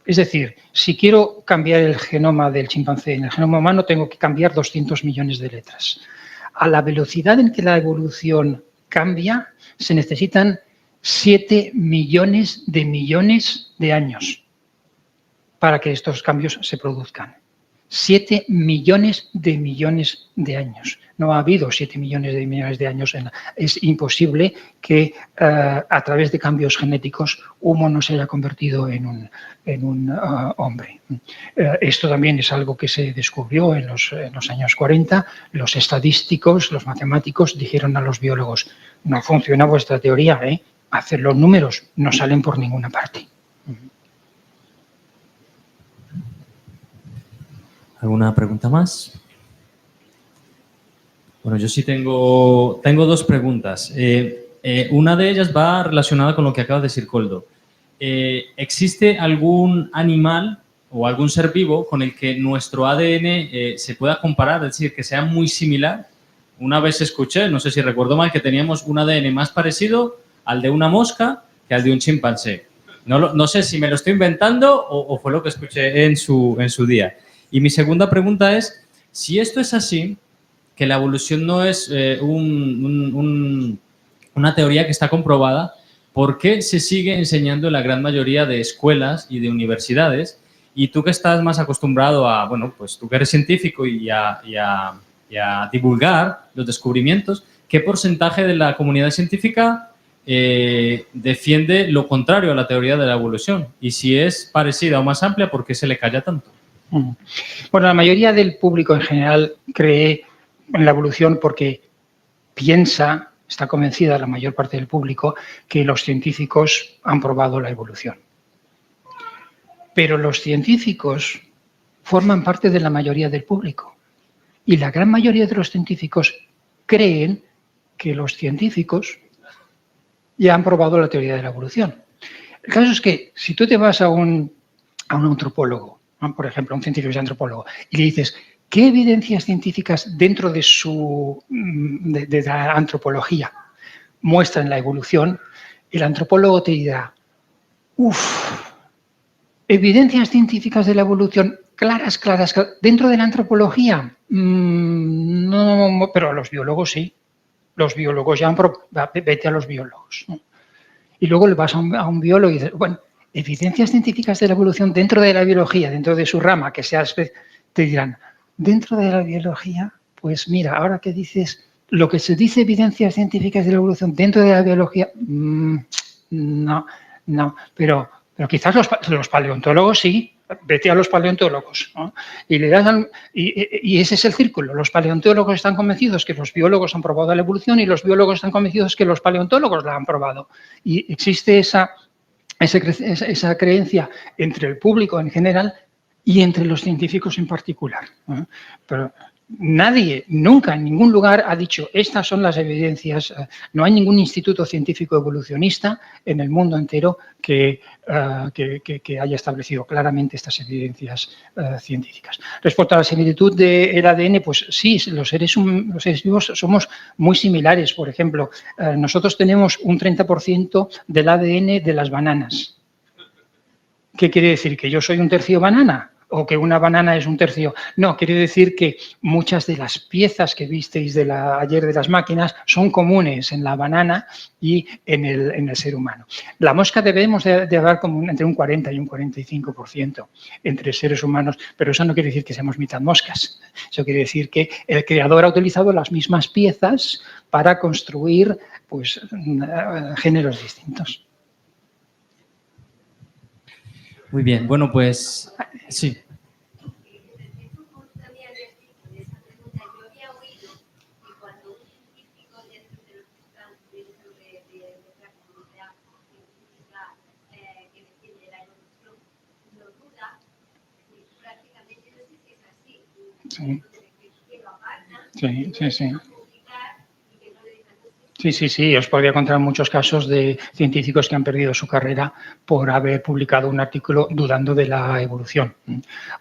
Es decir, si quiero cambiar el genoma del chimpancé en el genoma humano, tengo que cambiar 200 millones de letras. A la velocidad en que la evolución cambia, se necesitan 7 millones de años para que estos cambios se produzcan. 7 millones de años. No ha habido 7 millones de años. Es imposible que a través de cambios genéticos un mono se haya convertido en un hombre. Esto también es algo que se descubrió en los años 40. Los estadísticos, los matemáticos dijeron a los biólogos: no funciona vuestra teoría, hacer los números, no salen por ninguna parte. ¿Alguna pregunta más? Bueno, yo sí tengo dos preguntas. Una de ellas va relacionada con lo que acaba de decir Koldo. ¿Existe algún animal o algún ser vivo con el que nuestro ADN se pueda comparar, es decir, que sea muy similar? Una vez escuché, no sé si recuerdo mal, que teníamos un ADN más parecido al de una mosca que al de un chimpancé. No sé si me lo estoy inventando o fue lo que escuché en su día. Y mi segunda pregunta es, si esto es así, que la evolución no es una teoría que está comprobada, ¿por qué se sigue enseñando en la gran mayoría de escuelas y de universidades? Y tú que estás más acostumbrado a, bueno, pues tú que eres científico y a divulgar los descubrimientos, ¿qué porcentaje de la comunidad científica defiende lo contrario a la teoría de la evolución? Y si es parecida o más amplia, ¿por qué se le calla tanto? Bueno, la mayoría del público en general cree en la evolución porque piensa, está convencida la mayor parte del público, que los científicos han probado la evolución. Pero los científicos forman parte de la mayoría del público y la gran mayoría de los científicos creen que los científicos ya han probado la teoría de la evolución. El caso es que si tú te vas a un antropólogo, ¿no? Por ejemplo, a un científico y antropólogo, y le dices, ¿qué evidencias científicas dentro de la antropología muestran la evolución? El antropólogo te dirá, evidencias científicas de la evolución claras. Dentro de la antropología, no, pero los biólogos sí. Los biólogos ya han probado, vete a los biólogos, ¿no? Y luego le vas a un biólogo y dices, bueno, evidencias científicas de la evolución dentro de la biología, dentro de su rama, que sea, te dirán, dentro de la biología, pues mira, ahora que dices, lo que se dice evidencias científicas de la evolución dentro de la biología, no, pero quizás los paleontólogos sí. Vete a los paleontólogos, ¿no? Y ese es el círculo. Los paleontólogos están convencidos que los biólogos han probado la evolución y los biólogos están convencidos que los paleontólogos la han probado. Y existe esa creencia entre el público en general y entre los científicos en particular, ¿no? Pero nadie, nunca, en ningún lugar ha dicho estas son las evidencias. No hay ningún instituto científico evolucionista en el mundo entero que haya establecido claramente estas evidencias científicas. Respecto a la similitud del ADN, pues sí, los seres vivos somos muy similares. Por ejemplo, nosotros tenemos un 30% del ADN de las bananas. ¿Qué quiere decir? ¿Que yo soy un tercio banana? ¿O que una banana es un tercio? No, quiere decir que muchas de las piezas que visteis ayer de las máquinas son comunes en la banana y en el ser humano. La mosca debemos de hablar como entre un 40 y un 45% entre seres humanos, pero eso no quiere decir que seamos mitad moscas. Eso quiere decir que el creador ha utilizado las mismas piezas para construir, pues, géneros distintos. Muy bien, bueno, pues sí. Sí. Os podría contar muchos casos de científicos que han perdido su carrera por haber publicado un artículo dudando de la evolución.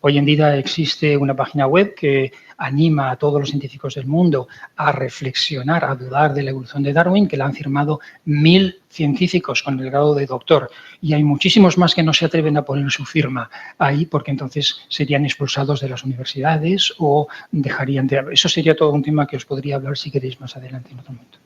Hoy en día existe una página web que anima a todos los científicos del mundo a reflexionar, a dudar de la evolución de Darwin, que la han firmado 1000 científicos con el grado de doctor. Y hay muchísimos más que no se atreven a poner su firma ahí porque entonces serían expulsados de las universidades o dejarían de... Eso sería todo un tema que os podría hablar si queréis más adelante en otro momento.